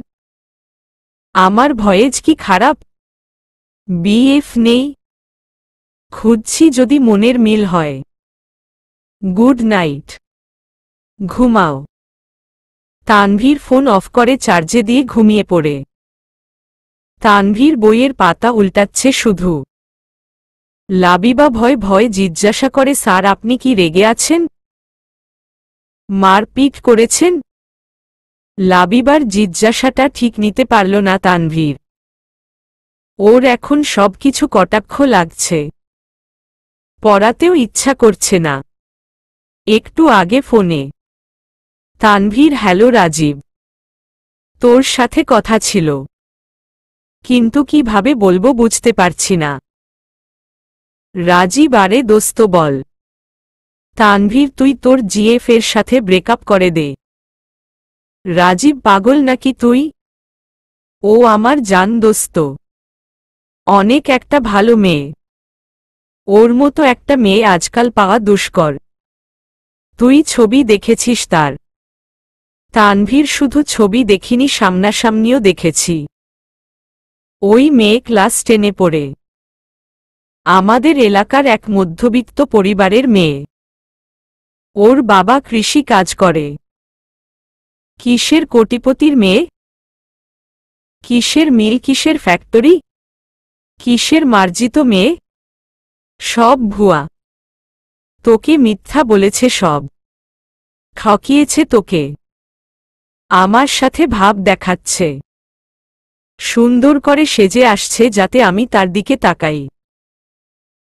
S1: আমার ভয়েজ কি খারাপ? বিএফ নেই, খুঁজছি যদি মনের মিল হয়। গুড নাইট, ঘুমাও। তানভীর ফোন অফ করে চার্জে দিয়ে ঘুমিয়ে পড়ে। তানভীর বইয়ের পাতা উল্টাচ্ছে শুধু। লাবিবা ভয় ভয় জিজ্ঞাসা করে, স্যার আপনি কি রেগে আছেন? মারপিট করেছেন? লাবিবার জিজ্ঞাসাটা ঠিক নিতে পারল না তানভীর। ওর এখন সবকিছু কটাক্ষ লাগছে। পড়াতেও ইচ্ছা করছে না। একটু আগে ফোনে তানভীর, হ্যালো রাজীব, তোর সাথে কথা ছিল, কিন্তু কিভাবে বলবো বুঝতে পারছি না। রাজীব, আরে দোস্ত বল। তানভীর, তুই তোর জিএফ এর সাথে ব্রেকআপ করে দে। রাজীব, পাগল নাকি তুই? ও আমার জান দোস্ত, অনেক একটা ভালো মেয়ে। ওর মতো একটা মেয়ে আজকাল পাওয়া দুষ্কর। তুই ছবি দেখেছিস তার? তানভীর শুধু ছবি দেখিনি, সামনাসামনিও দেখেছি। ওই মেয়ে ক্লাস 10-এ পড়ে। আমাদের এলাকার এক মধ্যবিত্ত পরিবারের মেয়ে। ওর বাবা কৃষি কাজ করে। কিসের কোটিপতির মেয়ে? কিসের মিল, কিসের ফ্যাক্টরি, কিসের মার্জিত মেয়ে? সব ভুয়া। তোকে মিথ্যা বলেছে, সব ঠকিয়েছে তোকে। আমার সাথে ভাব দেখাচ্ছে, সুন্দর করে সেজে আসছে যাতে আমি তার দিকে তাকাই।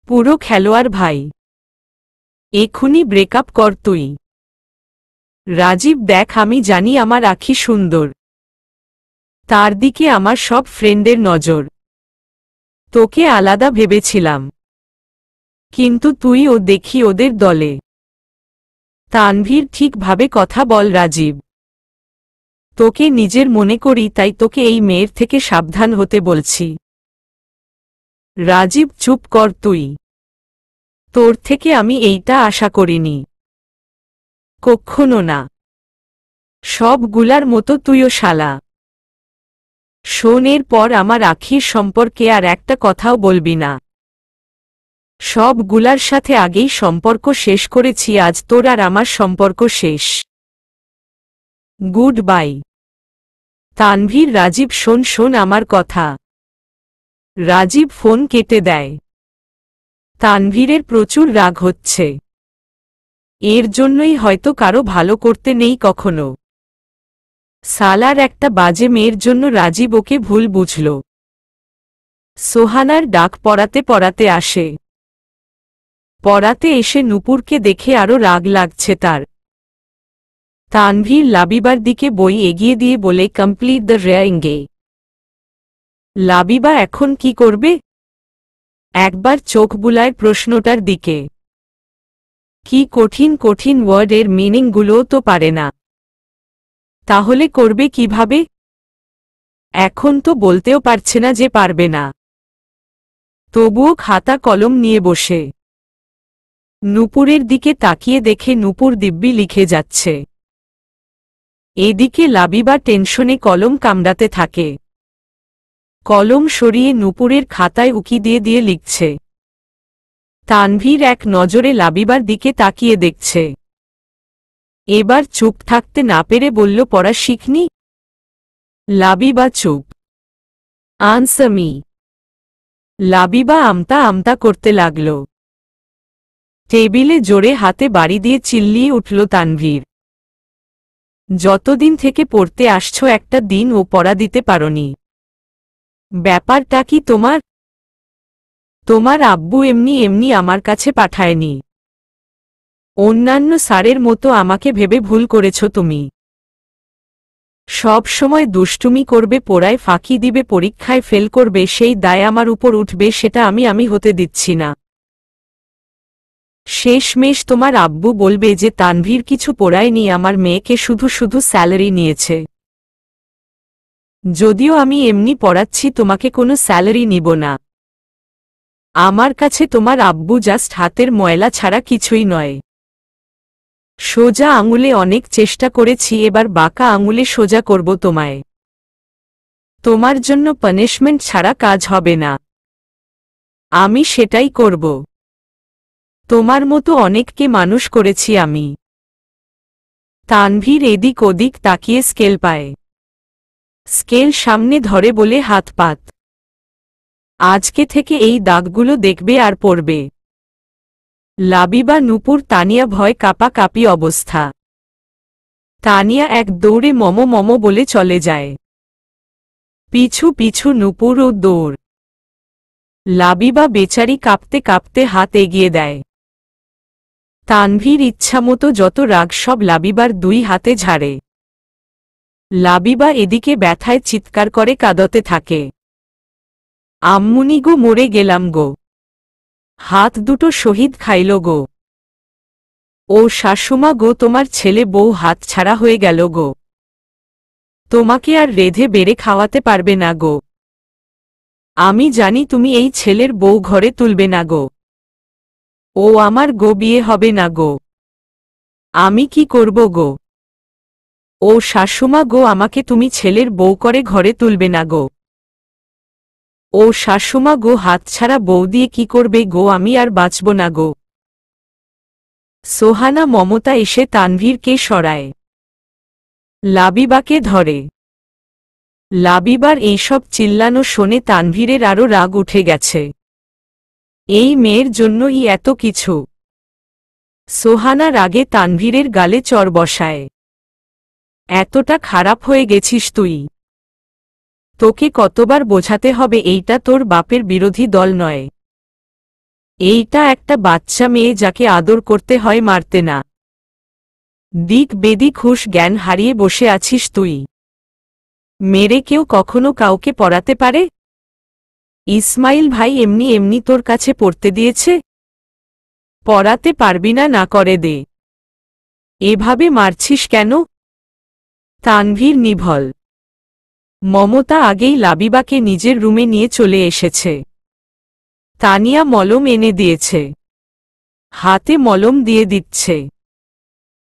S1: পুরো খেলোয়াড় ভাই, এক্ষুনি ব্রেকআপ কর তুই। রাজীব দেখ, আমি জানি আমার আখি সুন্দর, তার দিকে আমার সব ফ্রেন্ডের নজর। তোকে আলাদা ভেবেছিলাম, কিন্তু তুইও দেখি ওদের দলে। তানভীর ঠিকভাবে কথা বল রাজীব, তোকে নিজের মনে করি, তাই তোকে এই মেয়ের থেকে সাবধান হতে বলছি। রাজীব চুপ কর তুই, তোর থেকে আমি এইটা আশা করিনি, কক্ষনো না। সবগুলার মতো তুইও শালা। শোনের পর আমার আখির সম্পর্কে আর একটা কথাও বলবি না। সবগুলার সাথে আগেই সম্পর্ক শেষ করেছি, আজ তোর আর আমার সম্পর্ক শেষ। Good bye. তানভীর, রাজীব শোন শোন আমার কথা। রাজীব ফোন কেটে দেয়। তানভীরের প্রচুর রাগ হচ্ছে, এর জন্যই হয়তো কারো ভালো করতে নেই কখনো। সালার একটা বাজে মেয়ের জন্য রাজীব ওকে ভুল বুঝল। সোহানার ডাক পড়াতে পড়াতে আসে। পড়াতে এসে নূপুরকে দেখে আরো রাগ লাগছে তার। তানভীর লাবিবার দিকে বই এগিয়ে দিয়ে বলে, কমপ্লিট দ্য রেয়িংগে। লাবিবা এখন কি করবে? একবার চোখ বুলায় প্রশ্নটার দিকে। কি কঠিন কঠিন ওয়ার্ড, এর মিনিংগুলোও তো পারে না। তাহলে করবে কিভাবে? এখন তো বলতেও পারছে না যে পারবে না। তবুও খাতা কলম নিয়ে বসে নূপুরের দিকে তাকিয়ে দেখে নূপুর দিব্যি লিখে যাচ্ছে। এদিকে লাবিবা টেনশনে কলম কামড়াতে থাকে। কলম সরিয়ে নূপুরের খাতায় উকি দিয়ে দিয়ে লিখছে। তানভীর এক নজরে লাবিবার দিকে তাকিয়ে দেখছে। এবার চুপ থাকতে না পেরে বলল, পড়া শিখনি? লাবিবা চুপ। Answer me. লাবিবা আমতা আমতা করতে লাগল। টেবিলে জোরে হাতে বাড়ি দিয়ে চিল্লিয়ে উঠল তানভীর। যতদিন থেকে পড়তে আসছো, একটা দিন ও পড়া দিতে পারোনি। ব্যাপারটা কি তোমার? তোমার আব্বু এমনি এমনি আমার কাছে পাঠায়নি। অন্যান্য স্যারের মতো আমাকে ভেবে ভুল করেছ তুমি। সব সময় দুষ্টুমি করবে, পড়ায় ফাঁকি দিবে, পরীক্ষায় ফেল করবে, সেই দায় আমার উপর উঠবে, সেটা আমি হতে দিচ্ছি না। শেষমেশ তোমার আব্বু বলবে যে তানভীর কিছু পড়ায়নি, আমার মেয়েকে শুধু শুধু স্যালারি নিয়েছে। যদিও আমি এমনি পড়াচ্ছি, তোমাকে কোনো স্যালারি নিব না। আমার কাছে তোমার আব্বু জাস্ট হাতের ময়লা ছাড়া কিছুই নয়। সোজা আঙুলে অনেক চেষ্টা করেছি, এবার বাঁকা আঙুলে সোজা করব তোমায়। তোমার জন্য পানিশমেন্ট ছাড়া কাজ হবে না। আমি সেটাই করব। তোমার মতো অনেককে মানুষ করেছি আমি। তানভীর এদিক ওদিক তাকিয়ে স্কেল পায়। স্কেল সামনে ধরে বলে, হাত পাত। আজকে থেকে এই দাগগুলো দেখবে আর পড়বে। লাবিবা, নূপুর, তানিয়া ভয় কাঁপাকাঁপি অবস্থা। তানিয়া এক দৌড়ে মম মম বলে চলে যায়। পিছু পিছু নূপুরও দৌড়। লাবিবা বেচারি কাঁপতে কাঁপতে হাত এগিয়ে দেয়। তানভীর ইচ্ছামতো যত রাগ সব লাবিবার দুই হাতে ঝাড়ে। লাবিবা এদিকে ব্যথায় চিৎকার করে কাঁদতে থাকে। আম্মুনি গো, মরে গেলাম গো, হাত দুটো শহীদ খাইল গো। ও শাশুমা গো, তোমার ছেলে বউ হাত ছাড়া হয়ে গেল গো। তোমাকে আর রেধে বেড়ে খাওয়াতে পারবে না গো। আমি জানি তুমি এই ছেলের বউ ঘরে তুলবে না গো। ও আমার গো, বিয়ে হবে না গো। আমি কি করব গো? ও শাশুমা গো, আমাকে তুমি ছেলের বউ করে ঘরে তুলবে না গো। ও শাশুমা গো, হাতছাড়া বউ দিয়ে কি করবে গো, আমি আর বাঁচব না গো। সোহানা মমতা এসে তানভীরকে সরায়, লাবিবাকে ধরে। লাবিবার এইসব চিল্লানো শোনে তানভীরের আরও রাগ উঠে গেছে। এই মেয়ের জন্যই এত কিছু। সোহানা রাগে তানভীরের গালে চড় বসায়। এতটা খারাপ হয়ে গেছিস তুই? তোকে কতবার বোঝাতে হবে এইটা তোর বাপের বিরোধী দল নয়। এইটা একটা বাচ্চা মেয়ে যাকে আদর করতে হয়, মারতে না। দিক বেদিক হুঁশ জ্ঞান হারিয়ে বসে আছিস তুই। মেরে কেউ কখনো কাউকে পড়াতে পারে? ইসমাইল ভাই এমনি এমনি তোর কাছে পড়তে দিয়েছে? পড়াতে পারবি না, না করে দে। এভাবে মারছিস কেন? তানভীর নিভল। মমতা আগেই লাবিবাকে নিজের রুমে নিয়ে চলে এসেছে। তানিয়া মলম এনে দিয়েছে, হাতে মলম দিয়ে দিচ্ছে।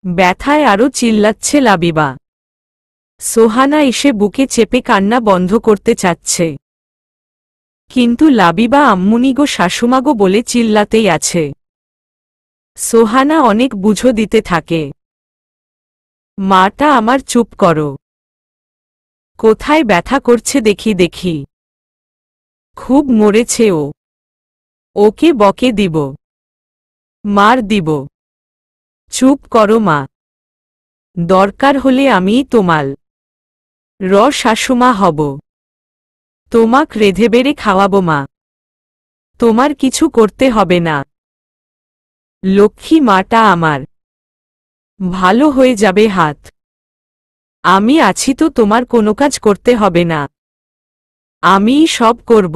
S1: ব্যথায় আরও চিল্লাচ্ছে লাবিবা। সোহানা এসে বুকে চেপে কান্না বন্ধ করতে চাচ্ছে, কিন্তু লাবিবা আম্মুনি গো, শাশুমা গো বলে চিল্লাতেই আছে। সোহানা অনেক বুঝো দিতে থাকে। মাটা আমার, চুপ করো। কোথায় ব্যথা করছে দেখি দেখি। খুব মরেছে ও, ওকে বকে দিব, মার দিব। চুপ করো মা, দরকার হলে আমিই তোমাল শাশুমা হব। তোমাক রেঁধে বেড়ে খাওয়াবো মা, তোমার কিছু করতে হবে না। লক্ষ্মী মাটা আমার, ভালো হয়ে যাবে হাত। আমি আছি তো, তোমার কোনো কাজ করতে হবে না, আমিই সব করব।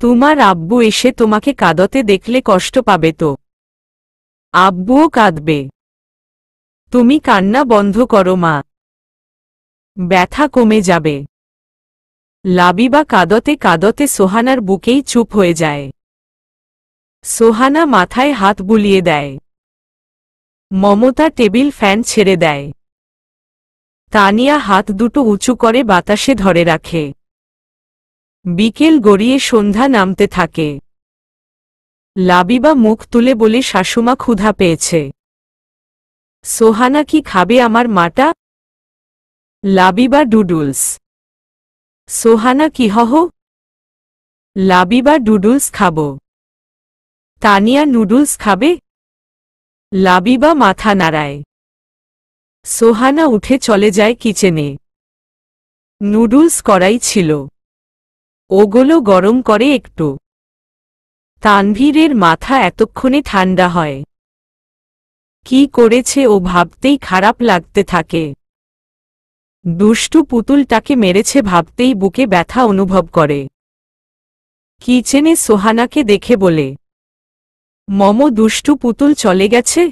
S1: তোমার আব্বু এসে তোমাকে কাঁদতে দেখলে কষ্ট পাবে তো? আব্বুও কাঁদবে। তুমি কান্না বন্ধ করো মা, ব্যথা কমে যাবে। লাবিবা কাঁদতে কাঁদতে সোহানার বুকেই চুপ হয়ে যায়। সোহানা মাথায় হাত বুলিয়ে দেয়। মমতা টেবিল ফ্যান ছেড়ে দেয়। তানিয়া হাত দুটো উঁচু করে বাতাসে ধরে রাখে। বিকেল গড়িয়ে সন্ধ্যা নামতে থাকে। লাবিবা মুখ তুলে বলে, শাশুমা ক্ষুধা পেয়েছে। সোহানা কি খাবে আমার মাটা? লাবিবা ডুডুলস। সোহানা কি হহ? লাবিবা ডুডুলস খাব। তানিয়া নুডলস খাবে? লাবিবা মাথা নাড়ায়। সোহানা উঠে চলে যায় কিচেনে। নুডলস করাই ছিল, ওগুলো গরম করে একটু। তানভীরের মাথা এতক্ষণে ঠান্ডা হয়। কি করেছে ও ভাবতেই খারাপ লাগতে থাকে। দুষ্টু পুতুলটাকে মেরেছে ভাবতেই বুকে ব্যথা অনুভব করে। কিচেনে সোহানাকে দেখে বলে, মম দুষ্টু পুতুল চলে গেছে?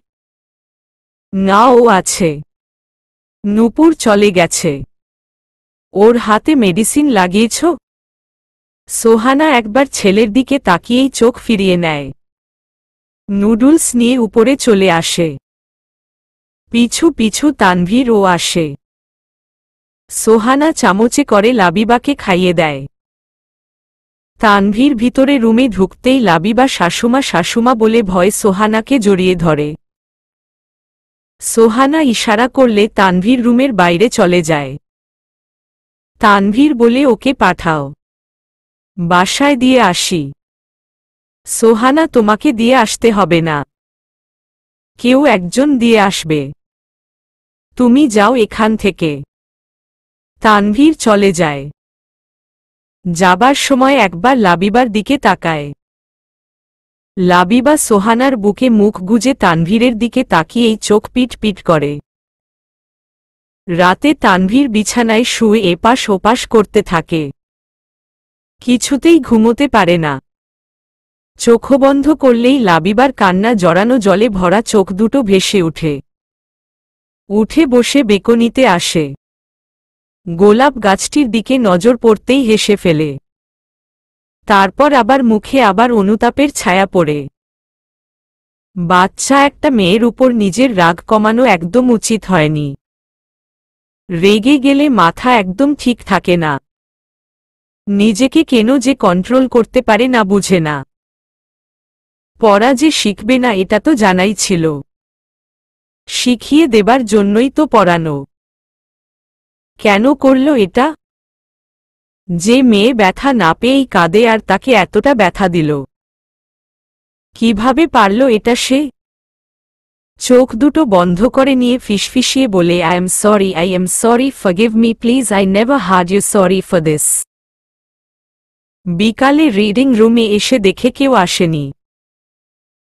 S1: না, ও আছে। নূপুর চলে গেছে। ওর হাতে মেডিসিন লাগিয়েছ? সোহানা একবার ছেলের দিকে তাকিয়েই চোখ ফিরিয়ে নেয়। নুডলস নিয়ে উপরে চলে আসে। পিছু পিছু তানভীরও আসে। সোহানা চামচে করে লাবিবাকে খাইয়ে দেয়। তানভীর ভিতরে রুমে ঢুকতেই লাবিবা শাশুমা শাশুমা বলে ভয়ে সোহানাকে জড়িয়ে ধরে। সোহানা ইশারা করলে তানভীর রুমের বাইরে চলে যায়। তানভীর বলে, ওকে পাঠাও, বাসায় দিয়ে আসি। সোহানা, তোমাকে দিয়ে আসতে হবে না, কেউ একজন দিয়ে আসবে। তুমি যাও এখান থেকে। তানভীর চলে যায়। যাবার সময় একবার লাবিবার দিকে তাকায়। লাবিবা সোহানার বুকে মুখ গুজে তানভীরের দিকে তাকিয়েই চোখ পিট পিট করে। রাতে তানভীর বিছানায় শুয়ে এপাশ ওপাশ করতে থাকে। কিছুতেই ঘুমোতে পারে না। চোখ বন্ধ করলেই লাবিবার কান্না জড়ানো জলে ভরা চোখ দুটো ভেসে উঠে। উঠে বসে বেকনিতে আসে। গোলাপ গাছটির দিকে নজর পড়তেই হেসে ফেলে। তারপর আবার মুখে আবার অনুতাপের ছায়া পড়ে। বাচ্চা একটা মেয়ের উপর নিজের রাগ কমানো একদম উচিত হয়নি। রেগে গেলে মাথা একদম ঠিক থাকে না, নিজেকে কেন যে কন্ট্রোল করতে পারে না বুঝে না। পড়া যে শিখবে না এটা তো জানাই ছিল, শিখিয়ে দেবার জন্যই তো পড়ানো। কেন করল এটা? যে মেয়ে ব্যথা না পেয়েই কাঁদে আর তাকে এতটা ব্যথা দিল, কিভাবে পারল এটা সে? চোখ দুটো বন্ধ করে নিয়ে ফিসফিসিয়ে বলে, I am sorry, forgive me please, I never hurt you sorry for this. বিকালে রিডিং রুমে এসে দেখে কেউ আসেনি।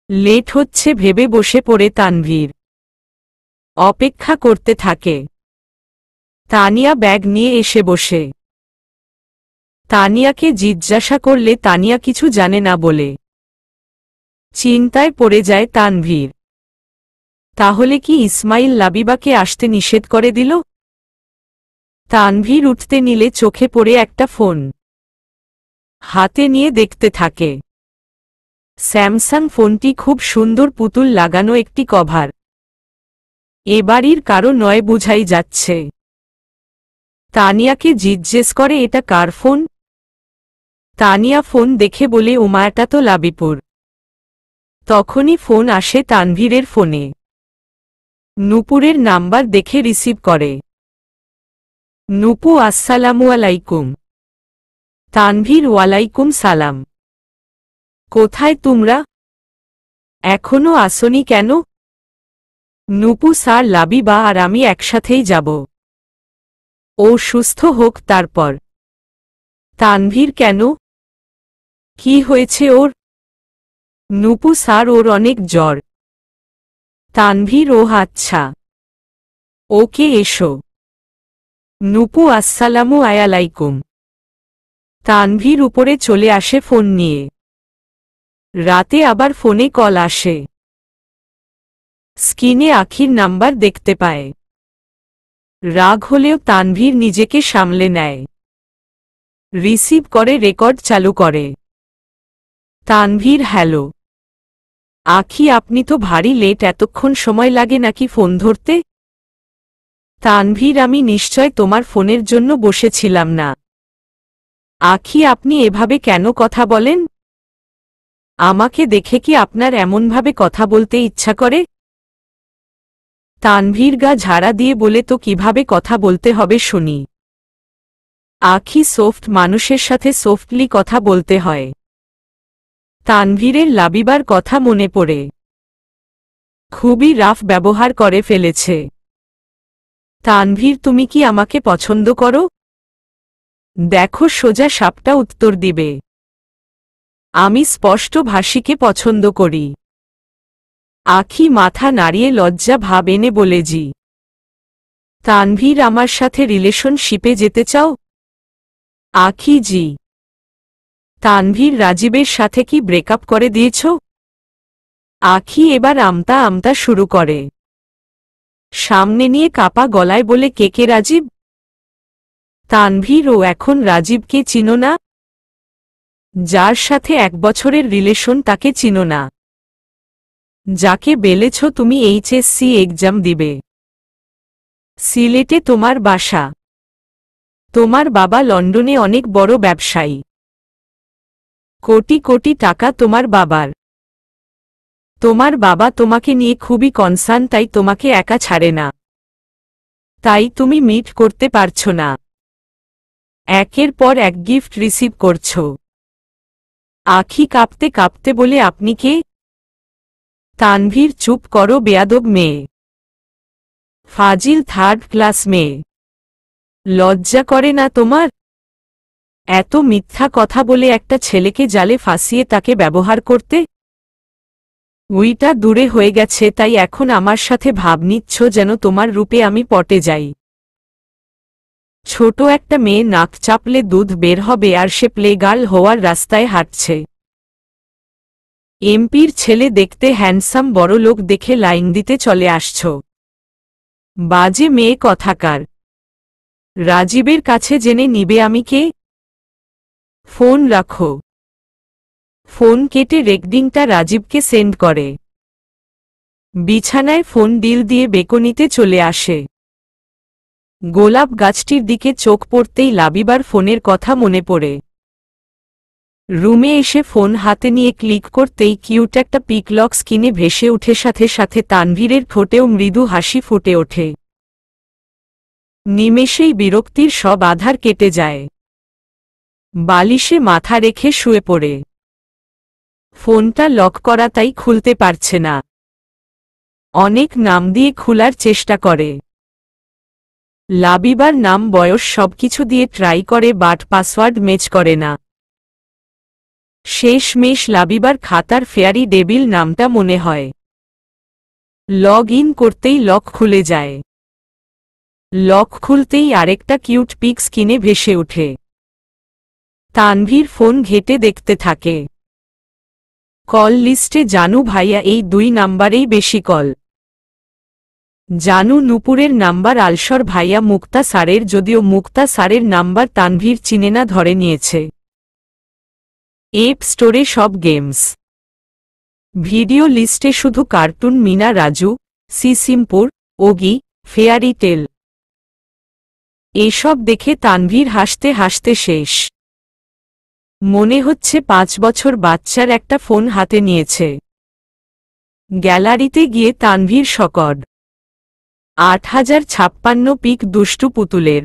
S1: লেট হচ্ছে ভেবে বসে পড়ে তানভীর অপেক্ষা করতে থাকে। তানিয়া ব্যাগ নিয়ে এসে বসে। তানিয়াকে জিজ্ঞাসা করলে তানিয়া কিছু জানে না বলে। চিন্তায় পড়ে যায় তানভীর। তাহলে কি ইসমাইল লাবিবাকে আসতে নিষেধ করে দিল? তানভীর উঠতে নিলে চোখে পড়ে একটা ফোন। হাতে নিয়ে দেখতে থাকে। স্যামসাং ফোনটি খুব সুন্দর পুতুল লাগানো একটি কভার। এ বাড়ির কারো নয় বুঝাই যাচ্ছে। তানিয়াকে জিজ্ঞেস করে, এটা কার ফোন? তানিয়া ফোন দেখে বলে, ওমা এটা তো লাবিপুর। তখনই ফোন আসে তানভীরের ফোনে। নূপুরের নাম্বার দেখে রিসিভ করে। নূপু, আসসালামু আলাইকুম। তানভীর, ওয়ালাইকুম সালাম। কোথায় তোমরা? এখনো আসনি কেন? নূপু, স্যার লাবিবা আর আমি একসাথেই যাব। ও সুস্থ হোক তারপর। তানভীর, কেন? কি হয়েছে ওর? নূপু, স্যার ওর অনেক জ্বর। তানভীর, ও আচ্ছা, ওকে এসো। নূপু, আসসালামু আলাইকুম। তানভীর উপরে চলে আসে ফোন নিয়ে। রাতে আবার ফোনে কল আসে। স্ক্রিনে আখির নাম্বার দেখতে পায়। রাগ হলেও তানভীর নিজেকে সামলে নেয়। রিসিভ করে রেকর্ড চালু করে। তানভীর, হ্যালো আখি, আপনি তো ভারী লেট, এতক্ষণ সময় লাগে নাকি ফোন ধরতে? তানভীর, আমি নিশ্চয় তোমার ফোনের জন্য বসেছিলাম না। আখি, আপনি এভাবে কেন কথা বলেন? আমাকে দেখে কি আপনার এমনভাবে কথা বলতে ইচ্ছা করে? তানভীর গা ঝাড়া দিয়ে বলে, তো কিভাবে কথা বলতে হবে শুনি। আখি, সফট মানুষের সাথে সফটলি কথা বলতে হয়। তানভীরের লাবিবার কথা মনে পড়ে। খুবই রাফ ব্যবহার করে ফেলেছে। তানভীর, তুমি কি আমাকে পছন্দ করো? দেখো, সোজা সাপটা উত্তর দিবে। আমি স্পষ্ট ভাষীকে পছন্দ করি। আখি মাথা নাড়িয়ে লজ্জা ভাব এনে বলে, জি। তানভীর, আমার সাথে রিলেশনশিপে যেতে চাও? আখি, জি। তানভীর, রাজীবের সাথে কি ব্রেকআপ করে দিয়েছ? আখি এবার আমতা আমতা শুরু করে। সামনে নিয়ে কাপা গলায় বলে, কে কে রাজীব? তানভীর, ও এখন রাজীবকে চিনো না? যার সাথে 1 বছরের রিলেশন তাকে চিনো না? যাকে বেলেছ তুমি এইচএসসি এক্সাম দিবে। সিলেটে তোমার বাসা। তোমার বাবা লন্ডনে অনেক বড় ব্যবসায়ী। কোটি কোটি টাকা তোমার বাবার। তোমার বাবা তোমাকে নিয়ে খুবই কনসার্ন, তাই তোমাকে একা ছাড়ে না। তাই তুমি মিট করতে পারছো না। একের পর এক গিফট রিসিভ করছো। আখি কাঁপতে কাঁপতে বলে, আপনি কে? তানভীর, চুপ করো বেয়াদব মেয়ে। ফাজিল 3rd ক্লাস মেয়ে। লজ্জা করে না তোমার? এত মিথ্যা কথা বলে একটা ছেলেকে জালে ফাঁসিয়ে তাকে ব্যবহার করতে? উইটা দূরে হয়ে গেছে, তাই এখন আমার সাথে ভাব নিচ্ছ যেন তোমার রূপে আমি পটে যাই। ছোট একটা মেয়ে নাক চাপলে দুধ বের হবে আর সে প্লেগার্ল হওয়ার রাস্তায় হাঁটছে। এমপির ছেলে দেখতে হ্যান্ডসাম, বড় লোক দেখে লাইন দিতে চলে আসছ। বাজে মেয়ে কথাকার। রাজীবের কাছে জেনে নিবে আমি কে? ফোন রাখো। ফোন কেটে রেকর্ডিংটা রাজীবকে সেন্ড করে। বিছানায় ফোন ডিল দিয়ে বেকনিতে চলে আসে। গোলাপ গাছটির দিকে চোখ পড়তেই লাবিবার ফোনের কথা মনে পড়ে। রুমে এসে ফোন হাতে নিয়ে ক্লিক করতেই কিউট একটা পিক লক স্ক্রিনে ভেসে উঠে, সাথে সাথে তানভীরের ঠোঁটেও মৃদু হাসি ফুটে ওঠে। নিমেষেই বিরক্তির সব আধার কেটে যায়। বালিশে মাথা রেখে শুয়ে পড়ে। ফোনটা লক করা, তাই খুলতে পারছে না। অনেক নাম দিয়ে খোলার চেষ্টা করে। লাবিবার নাম, বয়স সবকিছু দিয়ে ট্রাই করে, বাট পাসওয়ার্ড ম্যাচ করে না। শেষমেশ লাবিবার খাতার ফেয়ারি ডেবিল নামটা মনে হয়। লগ ইন করতেই লক খুলে যায়। লক খুলতেই আরেকটা কিউট পিক স্ক্রিনে ভেসে ওঠে। তানভীর ফোন ঘেঁটে দেখতে থাকে। কল লিস্টে জানু ভাইয়া, এই 2 নাম্বারেই বেশি কল। জানু নূপুরের নাম্বার, আলসর ভাইয়া মুক্তা স্যারের, যদিও মুক্তা স্যারের নাম্বার তানভীর চিনে না, ধরে নিয়েছে। অ্যাপ স্টোরে সব গেমস। ভিডিও লিস্টে শুধু cartoon, Meena, Raju, Sisimpur, Oggy, fairy tale. এসব দেখে তানভীর হাসতে হাসতে শেষ। মনে হচ্ছে 5 বছর বাচ্চার একটা ফোন হাতে নিয়েছে। গ্যালারিতে গিয়ে তানভীর শকড। 8056 পিক দুষ্টু পুতুলের।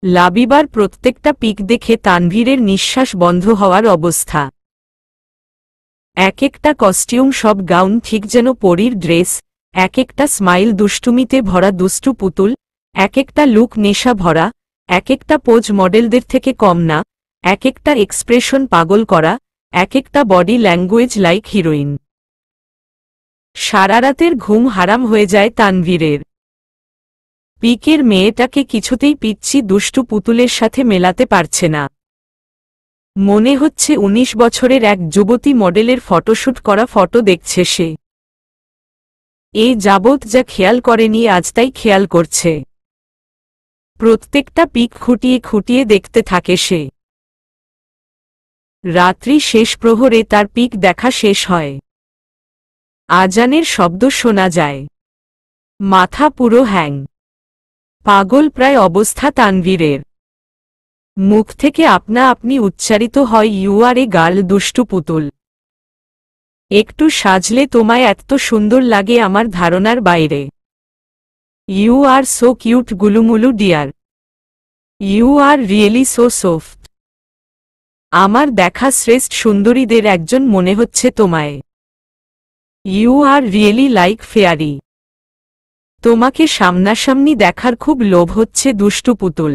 S1: লাবিবার প্রত্যেকটা পিক দেখে তানভীরের নিঃশ্বাস বন্ধ হওয়ার অবস্থা। এক একটা কস্টিউম, সব গাউন ঠিক যেন পরীর ড্রেস। এক একটা স্মাইল দুষ্টুমিতে ভরা দুষ্টু পুতুল। এক একটা লুক নেশা ভরা। এক একটা পোজ মডেলদের থেকে কম না। এক একটা এক্সপ্রেশন পাগল করা। এক একটা বডি ল্যাঙ্গুয়েজ লাইক হিরোইন। সারা রাতের ঘুম হারাম হয়ে যায় তানভীরের। পিকের মেয়েটাকে কিছুতেই পিচ্ছি দুষ্টু পুতুলের সাথে মেলাতে পারছে না। মনে হচ্ছে 19 বছরের এক যুবতী মডেলের ফটোশ্যুট করা ফটো দেখছে সে। এই যাবৎ যা খেয়াল করেনি, আজ তাই খেয়াল করছে। প্রত্যেকটা পিক খুঁটিয়ে খুঁটিয়ে দেখতে থাকে সে। রাত্রি শেষ প্রহরে তার পিক দেখা শেষ হয়। আজানের শব্দ শোনা যায়। মাথা পুরো হ্যাং। পাগল প্রায় অবস্থা তানভীরের। মুখ থেকে আপনা আপনি উচ্চারিত হয়, ইউ আর এ গার্ল দুষ্টু পুতুল। একটু সাজলে তোমায় এত সুন্দর লাগে আমার ধারণার বাইরে। ইউ আর সো কিউট গুলুমুলু dear. You are really so soft. আমার দেখা শ্রেষ্ঠ সুন্দরীদের একজন মনে হচ্ছে তোমায়। You are really like fairy. তোমাকে সামনাসামনি দেখার খুব লোভ হচ্ছে দুষ্টু পুতুল।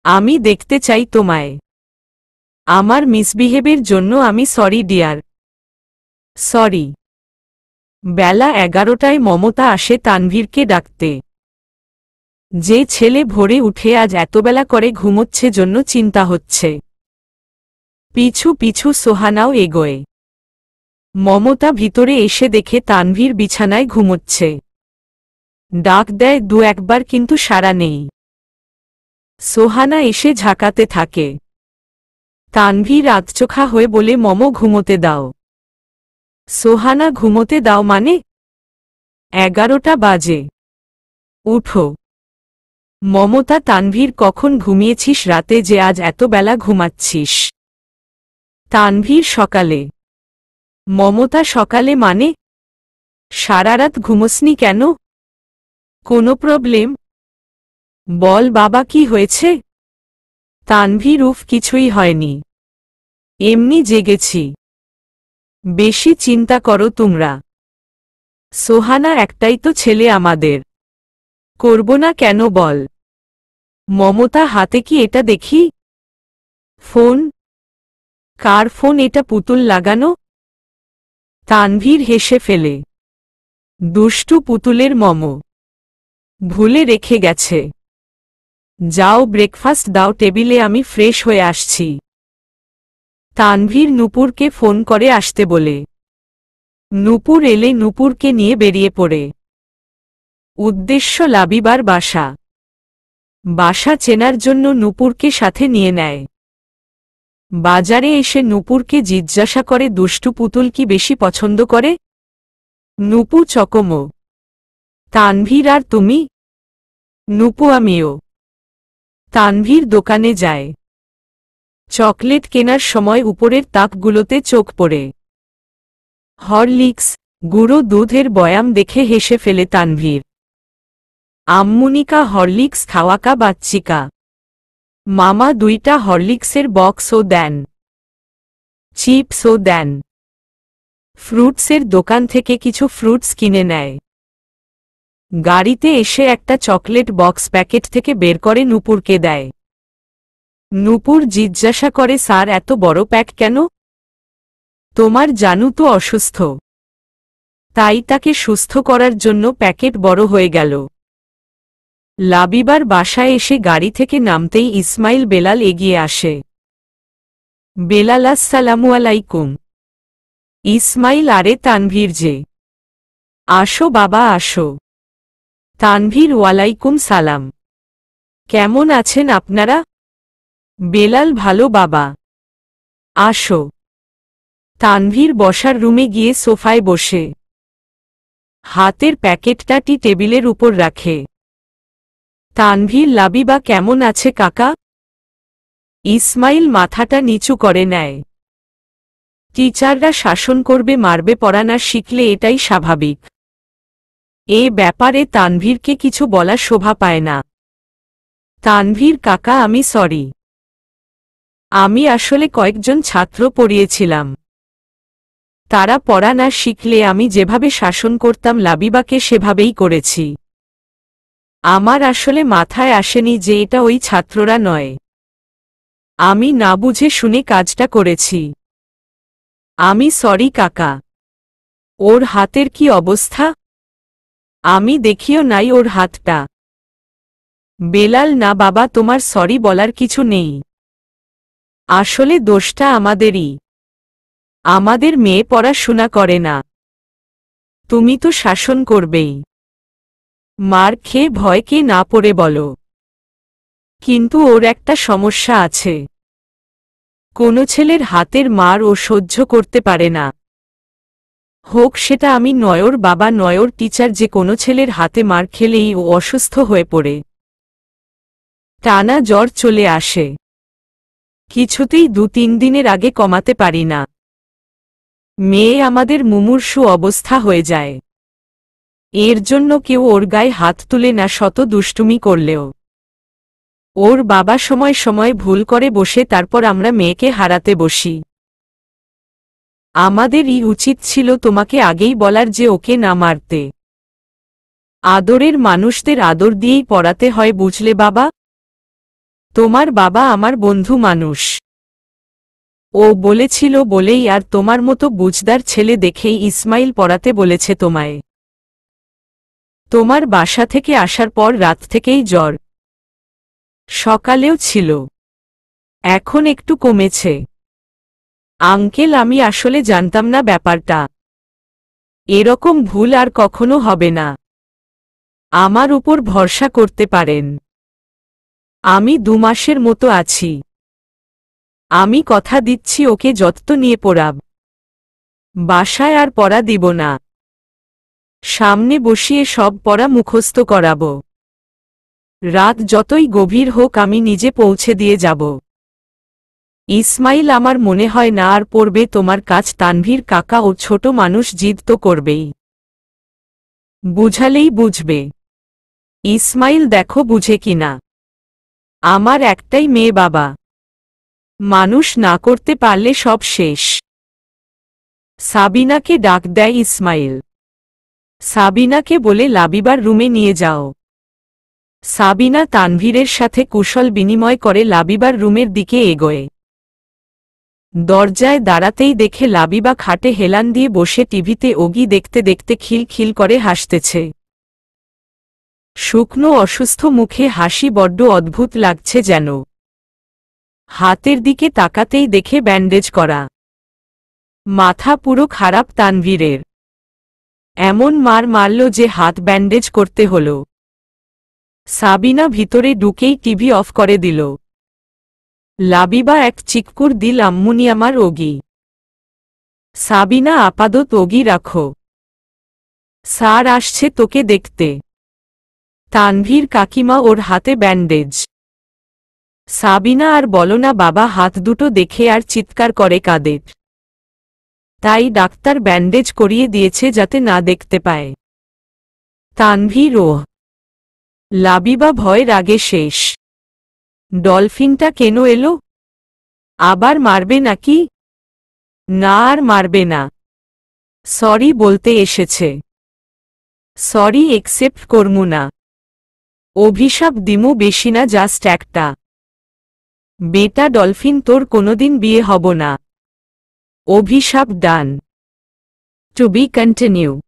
S1: আমি দেখতে চাই তোমায়। আমার মিসবিহেভের জন্য আমি সরি ডিয়ার। সরি। বেলা 11টায় মমতা আসে তানভীরকে ডাকতে। যে ছেলে ভোরে উঠে আজ এতবেলা করে ঘুমোচ্ছে জন্য চিন্তা হচ্ছে। পিছু পিছু সোহানাও এগোয়। মমতা ভিতরে এসে দেখে তানভীর বিছানায় ঘুমোচ্ছে। ডাক দেয় 2-1 বার, কিন্তু সাড়া নেই। সোহানা এসে ঝাঁকাতে থাকে। তানভীর আধচোখা হয়ে বলে, মম ঘুমোতে দাও। সোহানা, ঘুমোতে দাও মানে? 11টা বাজে। উঠো। মমতা, তানভীর কখন ঘুমিয়েছিস রাতে যে আজ এত বেলা ঘুমাচ্ছিস? তানভীর, সকালে। মমতা, সকালে মানে? সারা রাত ঘুমোসনি কেন? কোনো প্রবলেম? বল বাবা, কি হয়েছে? তানভীর, উফ, কিছুই হয়নি, এমনি জেগেছি। বেশি চিন্তা করো তোমরা। সোহানা, একটাই তো ছেলে আমাদের, করব না কেন বল? মমতা, হাতে কি এটা দেখি? ফোন? কার ফোন এটা? পুতুল লাগানো? তানভীর হেসে ফেলে। দুষ্টু পুতুলের মম। ভুলে রেখে গেছে। যাও ব্রেকফাস্ট দাও টেবিলে, আমি ফ্রেশ হয়ে আসছি। তানভীর নূপুরকে ফোন করে আসতে বলে। নূপুর এলে নূপুরকে নিয়ে বেরিয়ে পড়ে। উদ্দেশ্য লাবিবার বাসা। বাসা চেনার জন্য নূপুরকে সাথে নিয়ে নেয়। বাজারে এসে নূপুরকে জিজ্ঞাসা করে, দুষ্টু পুতুল কি বেশি পছন্দ করে? নূপু চকমো। তানভীর, আর তুমি? নুপু আমিও। তানভীর দোকানে যায়। চকলেট কেনার সময় উপরের তাকগুলোতে চোখ পড়ে। হরলিক্স, গুঁড়ো দুধের বয়াম দেখে হেসে ফেলে তানভীর। আম্মুনিকা হরলিক্স খাওয়াকা বাচ্চিকা। মামা 2টা হরলিক্সের বক্সও দেন, চিপসও দেন। ফ্রুটসের দোকান থেকে কিছু ফ্রুটস কিনে নেয়। গাড়িতে এসে একটা চকলেট বক্স প্যাকেট থেকে বের করে নূপুরকে দেয়। নূপুর জিজ্ঞাসা করে, স্যার এত বড় প্যাক কেন? তোমার জানু তো অসুস্থ, তাই তাকে সুস্থ করার জন্য প্যাকেট বড় হয়ে গেল। লাবিবার বাসায় এসে গাড়ি থেকে নামতেই ইসমাইল বেলাল এগিয়ে আসে। বেলাল, আসসালামু আলাইকুম। ইসমাইল, আরে তানভীর যে। আসো বাবা আসো। তানভীর, ওয়ালাইকুম সালাম। কেমন আছেন আপনারা? বেলাল, ভালো বাবা। আসো। তানভীর বসার রুমে গিয়ে সোফায় বসে হাতের প্যাকেটটা টেবিলের উপর রাখে। তানভীর, লাবিবা কেমন আছে কাকা? ইসমাইল মাথাটা নিচু করে নেয়। টিচাররা শাসন করবে, মারবে, পড়া না শিখলে এটাই স্বাভাবিক। এ ব্যাপারে তানভীরকে কিছু বলা শোভা পায় না। তানভীর, কাকা আমি সরি। আমি আসলে কয়েকজন ছাত্র পড়িয়েছিলাম, তারা পড়া না শিখলে আমি যেভাবে শাসন করতাম লাবিবাকে সেভাবেই করেছি। আমার আসলে মাথায় আসেনি যে এটা ওই ছাত্ররা নয়। আমি না বুঝে শুনে কাজটা করেছি। আমি সরি কাকা। ওর হাতের কি অবস্থা? আমি দেখিও নাই ওর হাতটা। বেলাল, না বাবা, তোমার সরি বলার কিছু নেই। আসলে দোষটা আমাদেরই। আমাদের মেয়ে পড়াশোনা করে না, তুমি তো শাসন করবেই। মার খেয়ে ভয়কে না পড়ে বলো। কিন্তু ওর একটা সমস্যা আছে, কোনো ছেলের হাতের মার ও সহ্য করতে পারে না। হোক সেটা আমি নয়র বাবা, নয়র টিচার, যে কোনো ছেলের হাতে মার খেলেই ও অসুস্থ হয়ে পড়ে। টানা জ্বর চলে আসে, কিছুতেই 2-3 দিনের আগে কমাতে পারি না। মেয়ে আমাদের মুমূর্ষু অবস্থা হয়ে যায়। এর জন্য কেউ ওর গায়ে হাত তুলে না, শত দুষ্টুমি করলেও। ওর বাবা সময় সময় ভুল করে বসে, তারপর আমরা মেয়েকে হারাতে বসি। আমাদেরই উচিত ছিল তোমাকে আগেই বলার যে ওকে না মারতে। আদরের মানুষদের আদর দিয়েই পড়াতে হয়, বুঝলে বাবা? তোমার বাবা আমার বন্ধু মানুষ। ও বলেছিল বলেই, আর তোমার মতো বুঝদার ছেলে দেখেই ইসমাইল পড়াতে বলেছে তোমায়। তোমার বাসা থেকে আসার পর রাত থেকেই জ্বর, সকালেও ছিল, এখন একটু কমেছে। আঙ্কেল, আমি আসলে জানতাম না ব্যাপারটা। এরকম ভুল আর কখনো হবে না, আমার উপর ভরসা করতে পারেন। আমি 2 মাসের মতো আছি। আমি কথা দিচ্ছি ওকে যত্ন নিয়ে পড়াব। বাসায় আর পড়া দিব না, সামনে বসিয়ে সব পড়া মুখস্থ করাব। রাত যতই গভীর হোক আমি নিজে পৌঁছে দিয়ে যাব। ইসমাইল, আমার মনে হয় না আর পড়বে তোমার কাজ। তানভীর, কাকা ও ছোট মানুষ, জিদ তো করবেই, বুঝালেই বুঝবে। ইসমাইল, দেখো বুঝে কিনা। আমার একটাই মেয়ে বাবা, মানুষ না করতে পারলে সব শেষ। সাবিনাকে ডাক দেয় ইসমাইল। সাবিনাকে বলে লাবিবার রুমে নিয়ে যাও। সাবিনা তানভীরের সাথে কুশল বিনিময় করে লাবিবার রুমের দিকে এগোয়। দরজায় দাঁড়াতেই দেখে লাবিবা খাটে হেলান দিয়ে বসে টিভিতে ওগি দেখতে দেখতে খিলখিল করে হাসতেছে। শুকনো অসুস্থ মুখে হাসি বড্ড অদ্ভুত লাগছে যেন। হাতের দিকে তাকাতেই দেখে ব্যান্ডেজ করা। মাথা পুরো খারাপ তানভীরের। এমন মার মারল যে হাত ব্যান্ডেজ করতে হলো। সাবিনা ভিতরে ঢুকেই টিভি অফ করে দিল। লাবিবা এক চিৎকার দিল, আম্মুনি আমার ওগি। সাবিনা, আপাতত ওগি রাখো, স্যার আসছে তোকে দেখতে। তানভীর কাকিমা ওর হাতে ব্যান্ডেজ। সাবিনা আর বলো না বাবা, হাত দুটো দেখে আর চিৎকার করে কাঁদে। তাই ডাক্তার ব্যান্ডেজ করিয়ে দিয়েছে যাতে না দেখতে পায়। তানভীর ও লাবিবা ভয় রাগে শেষ। ডলফিনটা কেন এলো? আবার মারবে নাকি? না, আর মারবে না। সরি বলতে এসেছে। সরি একসেপ্ট করমু না। অভিশাপ দিমু বেশি না, জাস্ট একটা। বেটা ডলফিন, তোর কোনোদিন বিয়ে হব না। অভিশাপ ডান। Two B continue.